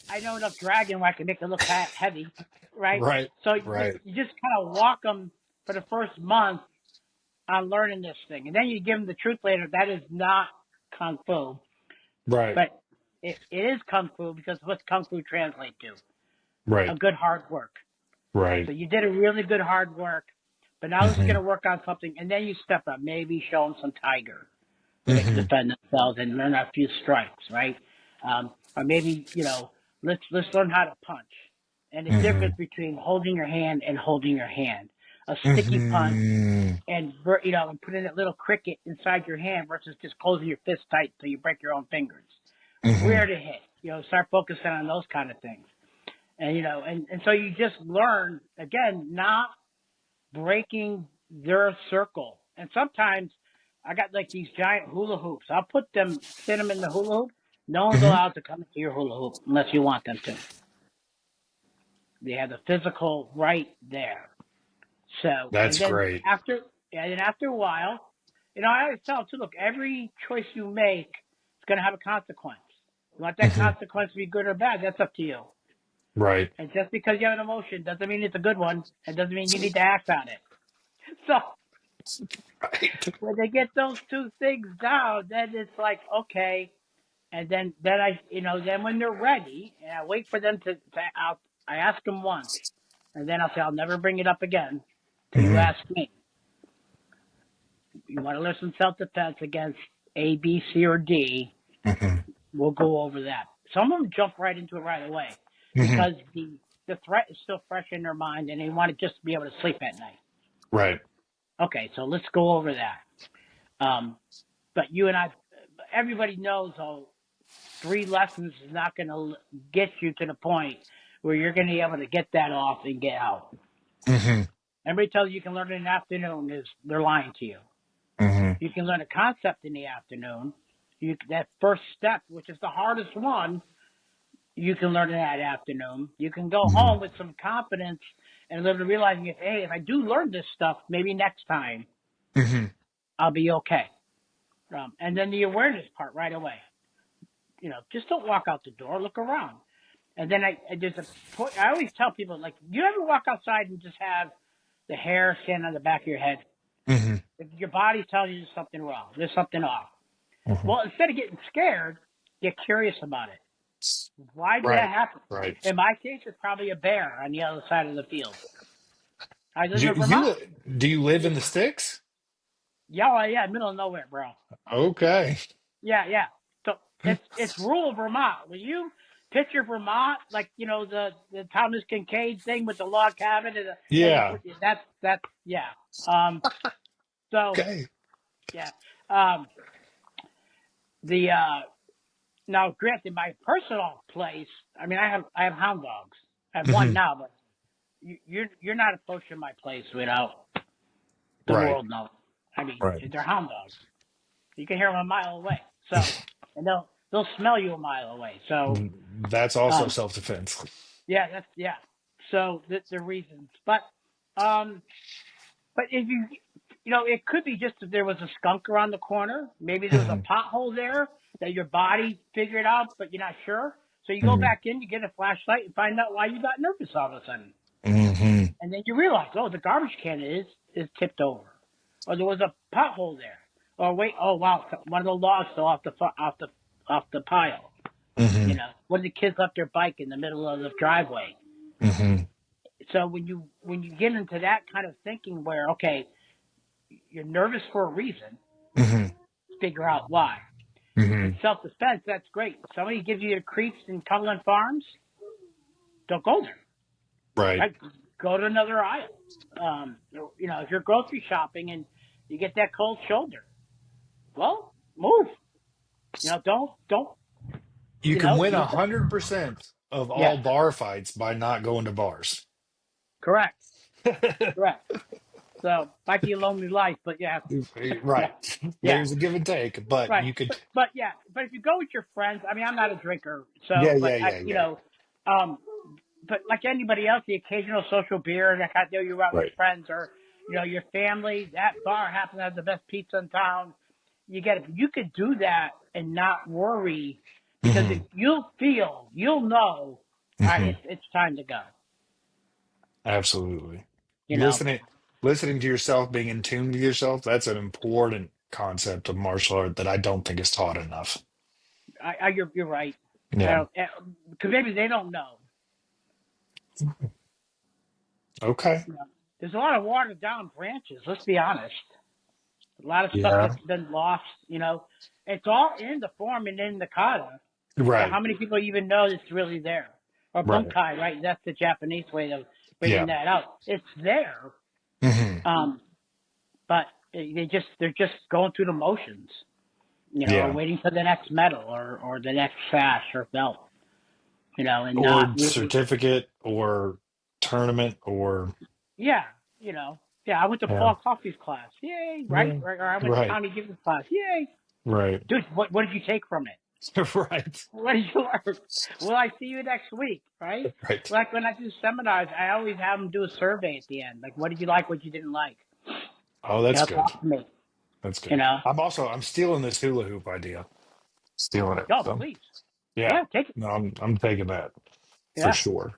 I know enough dragon where I can make it look heavy, right? Right. So Right. you just kind of walk them for the first month on learning this thing, and then you give them the truth later. That is not kung fu, Right. but it is kung fu because what's kung fu translate to? A Right. good hard work. So Right. you did a really good hard work, but now let's Hmm. get to work on something, and then you step up. Maybe show them some tiger, where they can Hmm. defend themselves and learn a few strikes, right? Or maybe let's learn how to punch, and the Hmm. difference between holding your hand and holding your hand. A sticky punch Hmm. and and putting that little cricket inside your hand versus just closing your fist tight so you break your own fingers. Hmm. Where to hit, start focusing on those kind of things, and and so you just learn again, not breaking their circle. And sometimes I got like these giant hula hoops. I'll sit them in the hula hoop. No one's Hmm. allowed to come into your hula hoop unless you want them to. They have the physical right there. So, That's great. and then after a while, I always tell them too, look, every choice you make is going to have a consequence. You want that Hmm. consequence to be good or bad? That's up to you. Right. And just because you have an emotion doesn't mean it's a good one. It doesn't mean you need to act on it. So Right. when they get those two things down, then it's like okay. And then then when they're ready, and I wait for them I ask them once, and then I'll say I'll never bring it up again till you Hmm. ask me. You want to listen self defense against A, B, C, or D? Hmm. We'll go over that. Some of them jump right into it right away Hmm. because the threat is still fresh in their mind, and they want to just be able to sleep at night. Right. Okay, so let's go over that. But you and I, everybody knows how 3 lessons is not going to get you to the point where you're going to be able to get that off and get out. Hmm. Everybody tells you you can learn in an afternoon is they're lying to you. Hmm. You can learn a concept in the afternoon. That first step, which is the hardest one, you can learn in that afternoon. You can go Hmm. home with some confidence and live to realizing, hey, if I do learn this stuff, maybe next time Hmm. I'll be okay. And then the awareness part right away. Just don't walk out the door. Look around. And then there's a point. I always tell people, like, you ever walk outside and just have the hair stand on the back of your head? Hmm. If your body's telling you there's something wrong, there's something off. Hmm. Well, instead of getting scared, get curious about it. Why did that Right. happen? Right. In my case, it's probably a bear on the other side of the field. I live You, in Vermont. do you live in the sticks? Yeah, well, yeah, middle of nowhere, bro. Okay. Yeah, yeah. So it's rural Vermont. When you picture Vermont, like the Thomas Kincaid thing with the log cabin and they Yeah. put that's yeah. Um. So Okay. yeah. The Now, granted, my personal place. I mean, I have hound dogs. I have one Hmm. now, but you're not approaching my place without the Right. world knowing. I mean, Right. they're hound dogs. You can hear them a mile away. So, and they'll smell you a mile away. So, That's also um, self-defense. yeah, yeah. So the reasons, um, but if it could be just that there was a skunk around the corner. Maybe there was Hmm. a pothole there that your body figured out, but you're not sure. So you go Hmm. back in, you get a flashlight, and find out why you got nervous all of a sudden. Hmm. And then you realize, oh, the garbage can is tipped over, or there was a pothole there, or wait, oh wow, one of the logs fell off the pile. Hmm. One of the kids left their bike in the middle of the driveway. Hmm. So when you get into that kind of thinking, where okay, you're nervous for a reason, Hmm. figure out why. Hmm. In self defense, that's great. Somebody gives you the creeps in Cumberland Farms, don't go there. Right. Right? Go to another aisle. If you're grocery shopping and you get that cold shoulder, well, move. Don't. You can win You 100% of yeah, all bar fights by not going to bars. correct, correct. So might be a lonely life, but yeah, yeah, Right. yeah, There's a give and take, but right. you could. But yeah, but if you go with your friends, I mean, I'm not a drinker, Yeah, so but yeah, I, yeah, yeah. um, but like anybody else, the occasional social beer that kind of you're out with your Right. friends or your family. That bar happens to have the best pizza in town. You get it. You could do that and not worry because Hmm. you'll know, all right, Hmm. it's time to go. Absolutely. You know, Listening, listening to yourself, being in tune with yourself, that's an important concept of martial art that I don't think is taught enough. you're right. I Yeah. don't because maybe they don't know. Okay. You know, there's a lot of watered down branches. Let's be honest. A lot of stuff Yeah. that's been lost. It's all in the form and in the kata. But Right. how many people even know it's really there? Or Right. bunkai, right? That's the Japanese way of bringing Yeah. that out. It's there, Hmm. um, but they're just going through the motions, or Yeah. waiting for the next medal or the next sash or belt, and not Or really. certificate or tournament or Yeah, you know. Yeah, I went to yeah. Paul Coffey's class. Yay, right? Yeah. Or I went to Right. Tommy Gibbons' class. Yay. Right. Dude, what did you take from it? Right. What did you learn? Will I see you next week? Right? Right. Like when I do seminars, I always have them do a survey at the end. Like, what did you like? What you didn't like? Oh, that's good. Talk to me. That's You good. know? I'm stealing this hula hoop idea. Stealing it. Oh, So please. yeah. Yeah, take it. No, I'm taking that for Yeah. sure.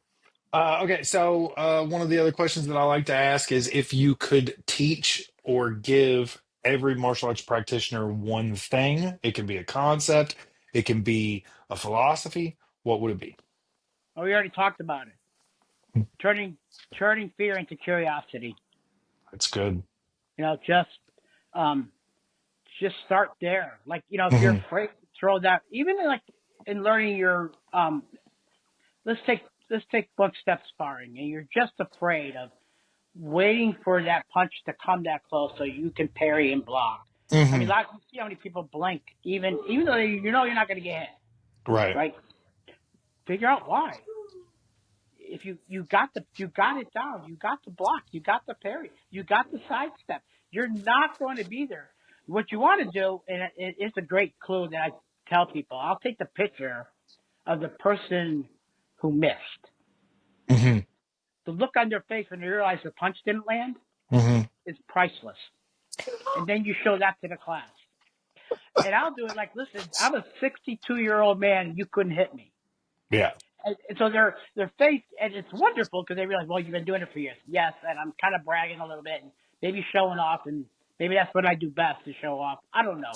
Okay, so one of the other questions that I like to ask is if you could teach or give every martial arts practitioner one thing, it can be a concept, it can be a philosophy, what would it be? Oh, we already talked about it. Turning turning fear into curiosity. That's good. Just um start there. Like, if you're Hmm. afraid, throw that. Even like in learning your let's take one step sparring, and you're just afraid of waiting for that punch to come that close so you can parry and block. I mean, Hmm. you see how many people blink, even though you're not going to get hit, Right. right? Figure out why. If you got it down, you got the block, you got the parry, you got the sidestep. You're not going to be there. What you want to do, and it's a great clue that I tell people. I'll take the picture of the person who missed. Hmm. The look on their face when they realize the punch didn't land Hmm. is priceless. And then you show that to the class. And I'll do it like, listen, I'm a 62-year-old man and you couldn't hit me. Yeah. And so their face, and it's wonderful because they realize, well, you've been doing it for years. Yes, and I'm kind of bragging a little bit and maybe showing off, and maybe that's what I do best to show off. I don't know.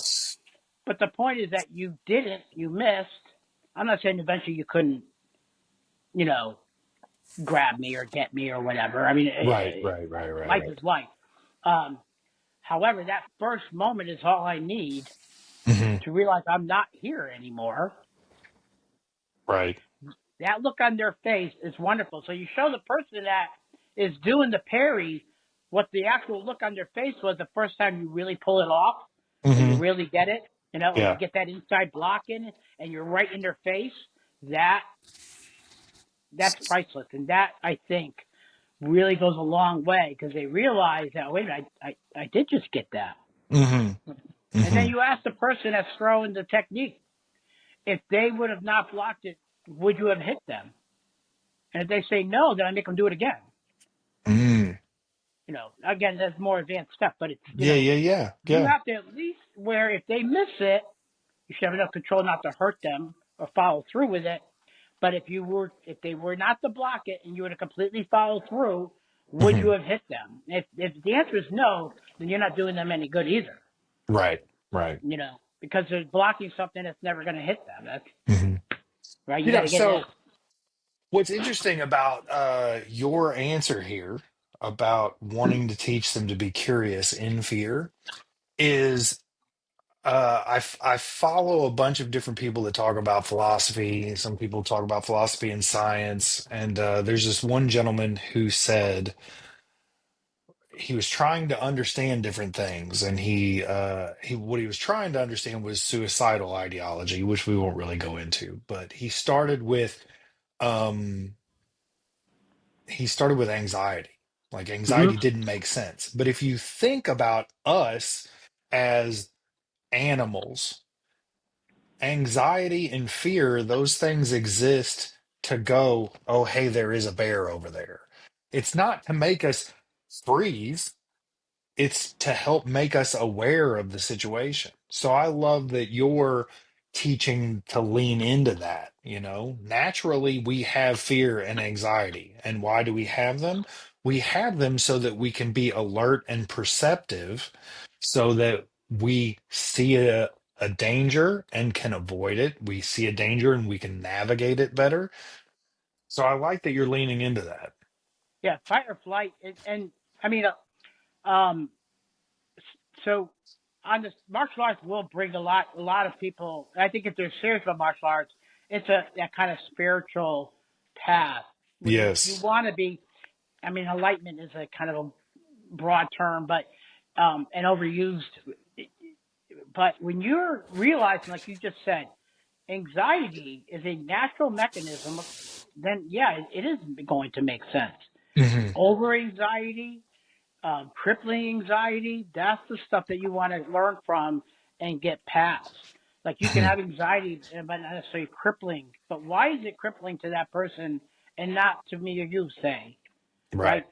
But the point is that you missed. I'm not saying eventually you couldn't, you know, grab me or get me or whatever. I mean, Right, right, right, right, life is right. life. Um, However, that first moment is all I need Hmm. to realize I'm not here anymore. Right. That look on their face is wonderful. So you show the person that is doing the parry what the actual look on their face was the first time you really pull it off and you Hmm. really get it, and you Yeah. get that inside block in and you're right in their face. That that's priceless, and that I think really goes a long way because they realize that wait a minute, I did just get that. Hmm. And then Hmm. you ask the person that's throwing the technique, if they would have not blocked it, would you have hit them? And if they say no, then I make them do it again. Mm. Again, that's more advanced stuff, but Yeah, yeah, yeah, you yeah. have to at least where if they miss it, you should have enough control not to hurt them or follow through with it. But if they were not to block it and you were to completely follow through, would you Hmm. have hit them? If the answer is no, then you're not doing them any good either. Right, right. Because they're blocking something that's never going to hit them. That's Hmm. right. You got to get it. So what's interesting about your answer here about wanting to teach them to be curious in fear is I follow a bunch of different people that talk about philosophy. Some people talk about philosophy and science, and there's this one gentleman who said he was trying to understand different things, and he what he was trying to understand was suicidal ideology, which we won't really go into. But um, he started with anxiety. Like Hmm. anxiety didn't make sense. But if you think about us as animals, anxiety and fear, those things exist to go, oh, hey, there is a bear over there. It's not to make us freeze, it's to help make us aware of the situation. So I love that you're teaching to lean into that. Naturally, we have fear and anxiety. And why do we have them? We have them so that we can be alert and perceptive, so that we see a danger and can avoid it. We see a danger and we can navigate it better. So I like that you're leaning into that. Yeah, fight or flight, and I mean, um, so on this martial arts will bring a lot of people. I think if they're serious about martial arts, it's that kind of spiritual path where you Yes. want to be. I mean, enlightenment is a kind of a broad term, but and overused. But when you're realizing, like you just said, anxiety is a natural mechanism, then yeah, it is going to make sense. Hmm. Over anxiety, crippling anxiety, that's the stuff that you want to learn from and get past. Like you can Hmm. have anxiety, but not necessarily crippling. But why is it crippling to that person and not to me or you, say? Right. Right?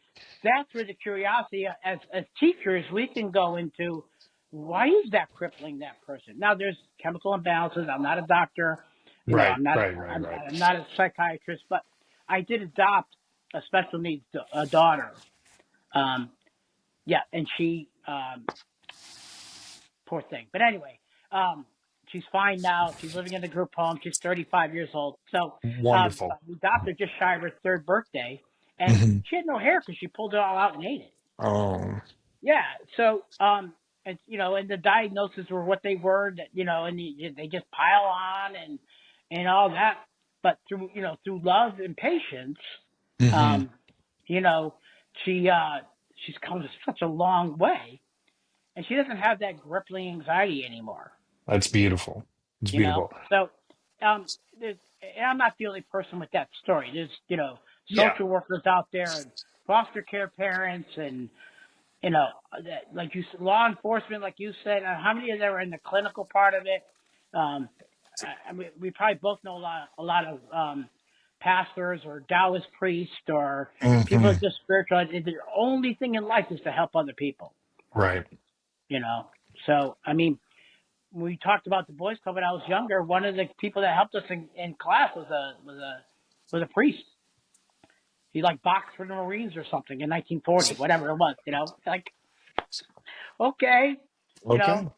That's where the curiosity, as teachers, we can go into why is that crippling that person? Now, there's chemical imbalances. I'm not a doctor, Right. I'm not, Right. Right. I'm, Right. I'm not a psychiatrist, but I did adopt a special needs a daughter. Um, yeah, and she, poor thing. But anyway, um, she's fine now. She's living in a group home. She's 35 years old. So, Wonderful. we adopted just shy of her third birthday, and Hmm. she had no hair because she pulled it all out and ate it. Oh. Yeah. So, and and the diagnoses were what they were, that and they just pile on and all that. But through love and patience, Hmm. um, you know, she she's come such a long way, and she doesn't have that crippling anxiety anymore. That's beautiful. It's beautiful. So, um, there's, and I'm not the only person with that story. There's Yeah. social workers out there and foster care parents and you know, like law enforcement, like you said, how many of them are in the clinical part of it? Um, I mean, we probably both know a lot of pastors or Taoist priests or people that Hmm. are just spiritual. Their only thing in life is to help other people, Right. you know. So, I mean, when we talked about the boys club when I was younger, one of the people that helped us in class was a priest. He like boxed for the Marines or something in 1940, whatever it was. Like okay, you know. Okay.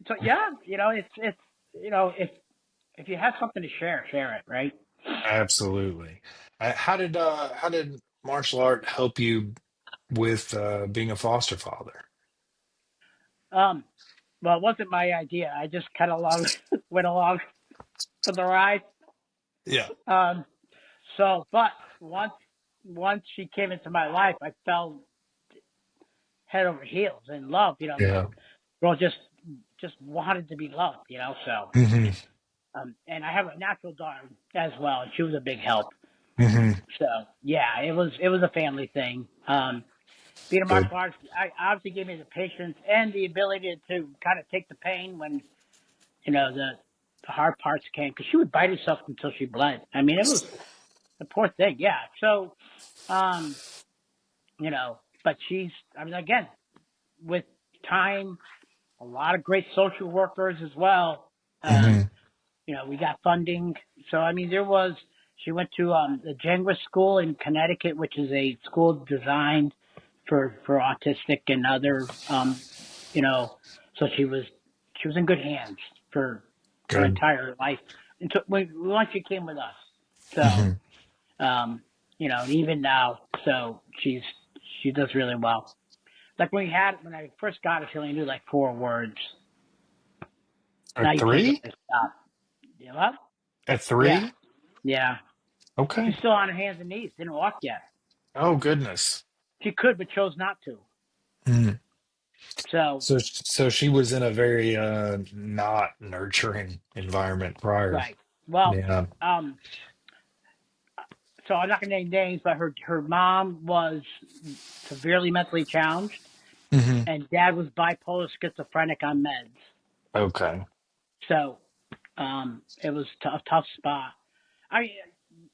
So yeah, it's if you have something to share it, right? Absolutely. How did martial art help you with being a foster father? Um, well, it wasn't my idea. I just kind of went along for the ride. Yeah. Um, but once she came into my life, I fell head over heels in love. The Yeah. girl just wanted to be loved. So Hmm. and I have a natural daughter as well, and she was a big help. Hmm. So yeah, it was a family thing. Being a Good. martial artist, I obviously gave me the patience and the ability to kind of take the pain when the hard parts came, because she would bite herself until she bled. I mean, it was the poor thing. Yeah. So, um, but I mean, again, with time, a lot of great social workers as well. Hmm. We got funding. So, I mean, she went to the Jenga School in Connecticut, which is a school designed for autistic and other, you know, so she was in good hands for her Good. entire life until once she came with us. So, Hmm. um, and even now, so she does really well. Like when I first got her, she only knew like 4 words. Now At you can't get three? her to stop. You know? At Yeah, three? yeah. She's Okay. still on her hands and knees. Didn't walk yet. Oh goodness. She could, but chose not to. Mm. So, So she was in a very not nurturing environment prior. right. Well, Yeah. um, so I'm not going to name names, but her mom was severely mentally challenged, Hmm. and dad was bipolar schizophrenic on meds. Okay. So, it was a tough spot. I mean,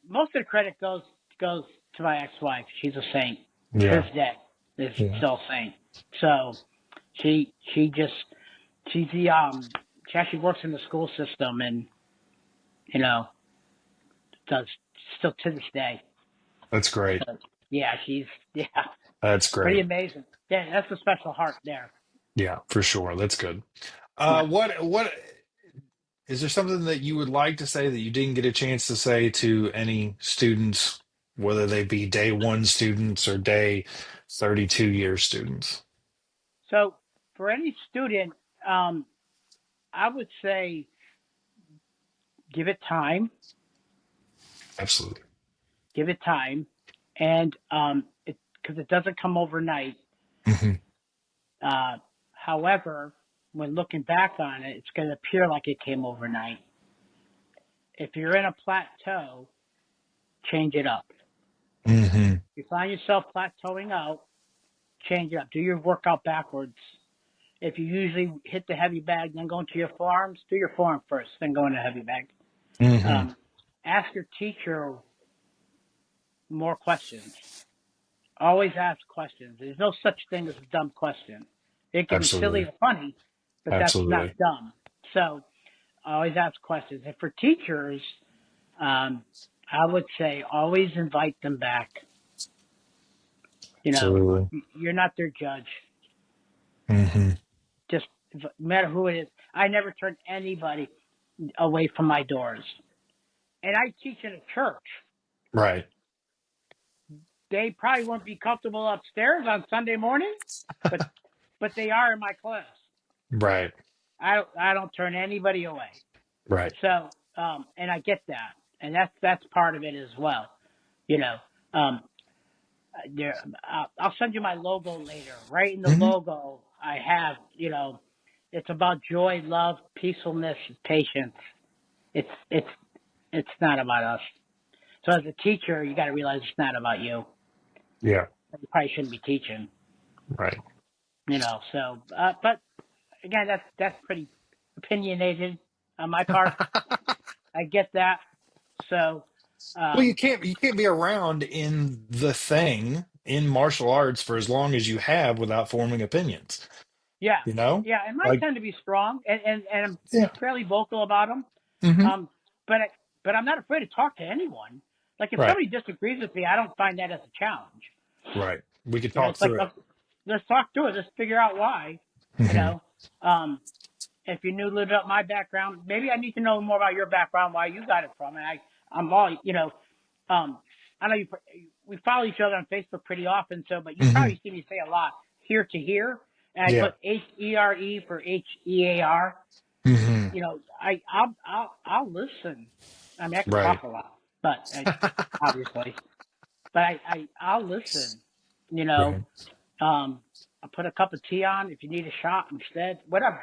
most of the credit goes to my ex-wife. She's a saint. To Yeah. this day, is Yeah. still a saint. So, she just she's the she actually works in the school system, and you know does still to this day. That's great. So, yeah, she's yeah That's pretty great. amazing. Yeah, that's a special heart there. Yeah, for sure. That's good. Yeah. What is there something that you would like to say that you didn't get a chance to say to any students, whether they be day one students or day 32-year students? So for any student, I would say give it time, Absolutely. give it time, and because it doesn't come overnight. Hmm. However, when looking back on it, it's going to appear like it came overnight. If you're in a plateau, change it up. Hmm. If you find yourself plateauing out, change it up. Do your workout backwards. If you usually hit the heavy bag, then go into your forearms, do your forearm first, then go into heavy bag. Hmm. Um, ask your teacher more questions. Always ask questions. There's no such thing as a dumb question. It can be silly Absolutely. or funny, but that's not Absolutely. dumb. So always ask questions. And for teachers, um, I would say always invite them back. You know, Absolutely. you're not their judge. Hmm. Just no matter who it is. I never turn anybody away from my doors. And I teach in a church. Right. They probably won't be comfortable upstairs on Sunday morning, but they are in my class. Right. I don't turn anybody away. Right. So and I get that, and that's part of it as well. You know, um, there I'll send you my logo later. Right in the Hmm. logo, I have it's about joy, love, peacefulness, patience. It's it's not about us. So as a teacher, you got to realize it's not about you. Yeah. You probably shouldn't be teaching. Right. So but again, that's pretty opinionated on my part. I get that. So, Well, um, you can't be around in the thing in martial arts for as long as you have without forming opinions. yeah, You know? yeah, and mine Like, tend to be strong, and I'm yeah. fairly vocal about them. Hmm. Um, but I'm not afraid to talk to anyone. Like if Right. somebody disagrees with me, I don't find that as a challenge. Right. We could You know, talk it's like through it. let's talk through it. Let's figure out why. You Hmm. know, um, if you knew a little bit about my background, maybe I need to know more about your background, why you got it from, and I'm all I know we follow each other on Facebook pretty often, so but you Hmm. probably see me say a lot here to here, and I Yeah. put HERE for HEAR. Hmm. You know, I'll listen. I mean, I can Right. talk a lot, but obviously, but I'll listen. You know, Right. I'll put a cup of tea on if you need a shot instead. Whatever.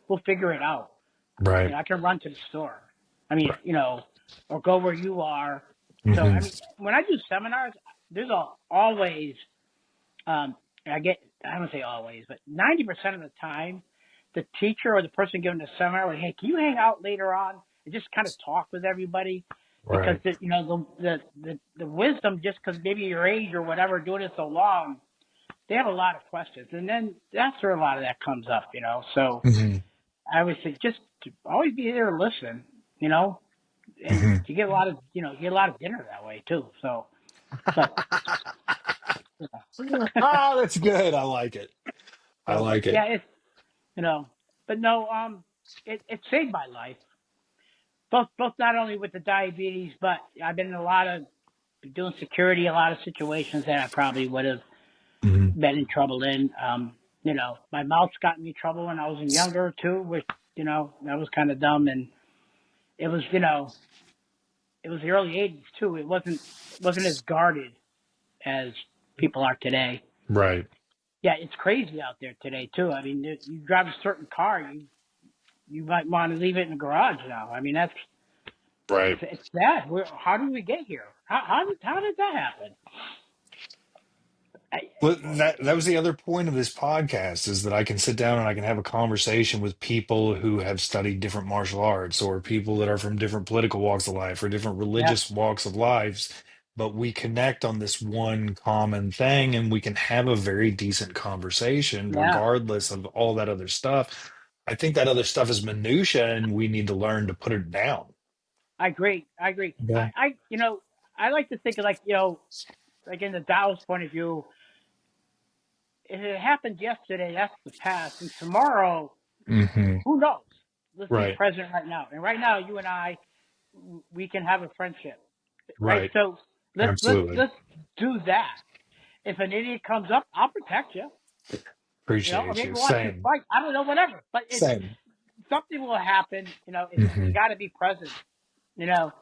We'll figure it out. Right. I can run to the store. I mean, Right. or go where you are. So, Hmm. I mean, when I do seminars, there's always, I don't say always, but 90% of the time, the teacher or the person giving the seminar will, hey, can you hang out later on and just kind of talk with everybody? Because, Right. the wisdom, just because maybe your age or whatever, doing it so long, they have a lot of questions. And then that's where a lot of that comes up. So, Hmm. I would say just to always be there to listen, you know, and Hmm. you get a lot of, you get a lot of dinner that way too. So, but, Ah, that's good. I like it. I so like it. yeah, but no, it saved my life. Both not only with the diabetes, but I've been in a lot of doing security, a lot of situations that I probably would have Hmm. been in trouble in. My mouth's gotten me in trouble when I was younger too, which, that was kind of dumb. And it was, it was the early 80s too. It wasn't as guarded as people are today. Right. Yeah, it's crazy out there today too. I mean, you drive a certain car, you might want to leave it in the garage now. I mean, Right. it's sad. How did we get here? How did that happen? I, Well, that was the other point of this podcast is that I can sit down and I can have a conversation with people who have studied different martial arts or people that are from different political walks of life or different yeah, religious walks of lives, but we connect on this one common thing and we can have a very decent conversation yeah, regardless of all that other stuff. I think that other stuff is minutia and we need to learn to put it down. I agree. I agree. Yeah. I like to think of like in the Taoist point of view, if it happened yesterday, that's the past, and tomorrow, Hmm. who knows? Let's be Right. present right now, and right now, you and I, we can have a friendship, right? Right. So let's let's Absolutely. let's do that. If an idiot comes up, I'll protect you. Or Appreciate maybe you. watch you Same. fight. I don't know, whatever. But it's Same. something will happen. You Hmm. got to be present. You know,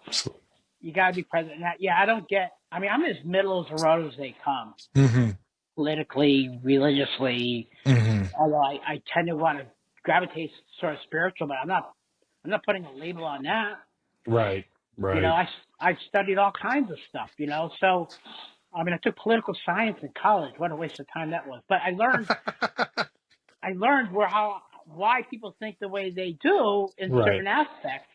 you got to be present. And yeah, I don't get. I mean, I'm as middle as the road as they come, Hmm. politically, religiously. Hmm. Although I tend to want to gravitate sort of spiritual, but I'm not putting a label on that. Right, You know, right. I studied all kinds of stuff. So I mean, I took political science in college. What a waste of time that was. But I learned why people think the way they do in Right. certain aspects.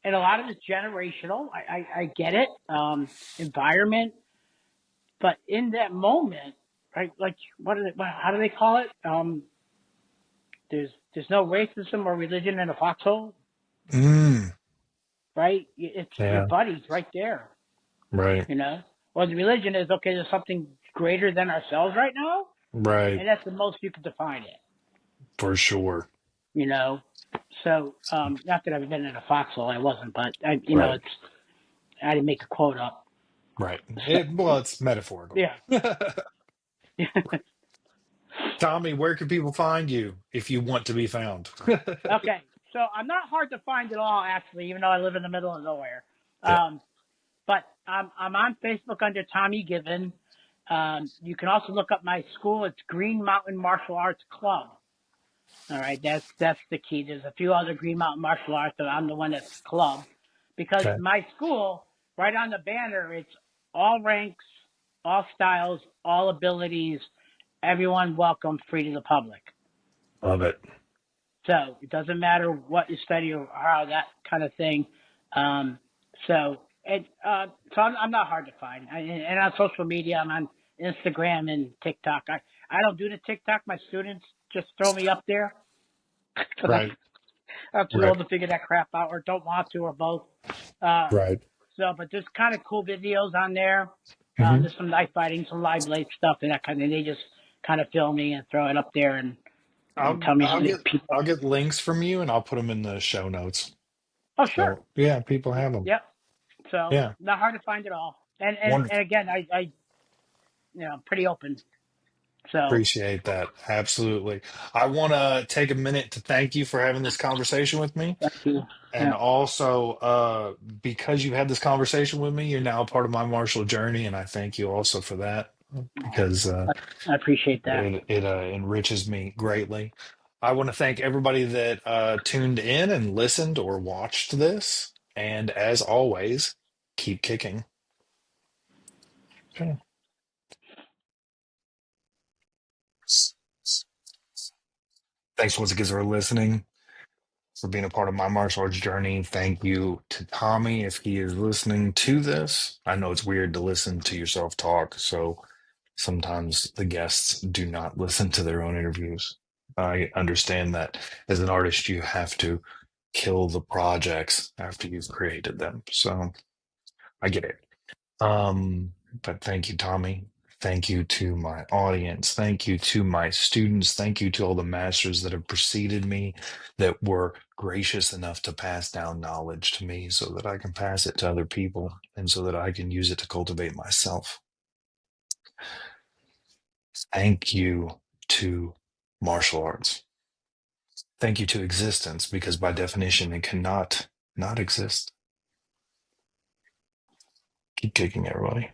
And a lot of it's generational. I get it. Environment, but in that moment, right? Like how do they call it? There's no racism or religion in a foxhole, Mm, right? It's your yeah, buddies right there. right, You know, well, the religion is okay. There's something greater than ourselves right now, right, and that's the most you can define it. for sure. You know, so not that I've been in a foxhole, I wasn't, but Right, I didn't make a quote up. right. So Well, it's metaphorical. yeah. Tommy, where can people find you if you want to be found? Okay, so I'm not hard to find at all, actually, even though I live in the middle of nowhere. Yeah. But I'm on Facebook under Tommy Given. You can also look up my school. It's Green Mountain Martial Arts Club. All right, that's the key. There's a few other Green Mountain Martial Arts, but I'm the one that's club because Okay. my school, right on the banner, it's all ranks, all styles, all abilities, everyone welcome, free to the public. Love it. So it doesn't matter what you study or how that kind of thing. Um, so I'm not hard to find. And on social media, I'm on Instagram and TikTok. I don't do the TikTok. My students just throw me up there because Right, I'm too right, old to figure that crap out or don't want to or both. Uh, right. but there's kind of cool videos on there. Hmm. There's some knife fighting, some live blade stuff and that kind of. They just kind of film me and throw it up there and I'll tell me how I'll many get people. I'll get links from you and I'll put them in the show notes. Oh, sure. So yeah, people have them. Yep. So Yeah. not hard to find at all. And Wonderful. again, I pretty open. So Appreciate that. Absolutely. I want to take a minute to thank you for having this conversation with me. thank you. And Yeah. also, because you had this conversation with me, you're now a part of my martial journey. And I thank you also for that because I appreciate that. it enriches me greatly. I want to thank everybody that tuned in and listened or watched this. And as always, keep kicking. Okay. Thanks once again for listening, for being a part of my martial arts journey. Thank you to Tommy if he is listening to this. I know it's weird to listen to yourself talk, so sometimes the guests do not listen to their own interviews. I understand that as an artist, you have to kill the projects after you've created them. So I get it. But thank you, Tommy. Thank you to my audience. Thank you to my students. Thank you to all the masters that have preceded me that were gracious enough to pass down knowledge to me so that I can pass it to other people and so that I can use it to cultivate myself. Thank you to martial arts. Thank you to existence, because by definition, it cannot not exist. Keep kicking, everybody.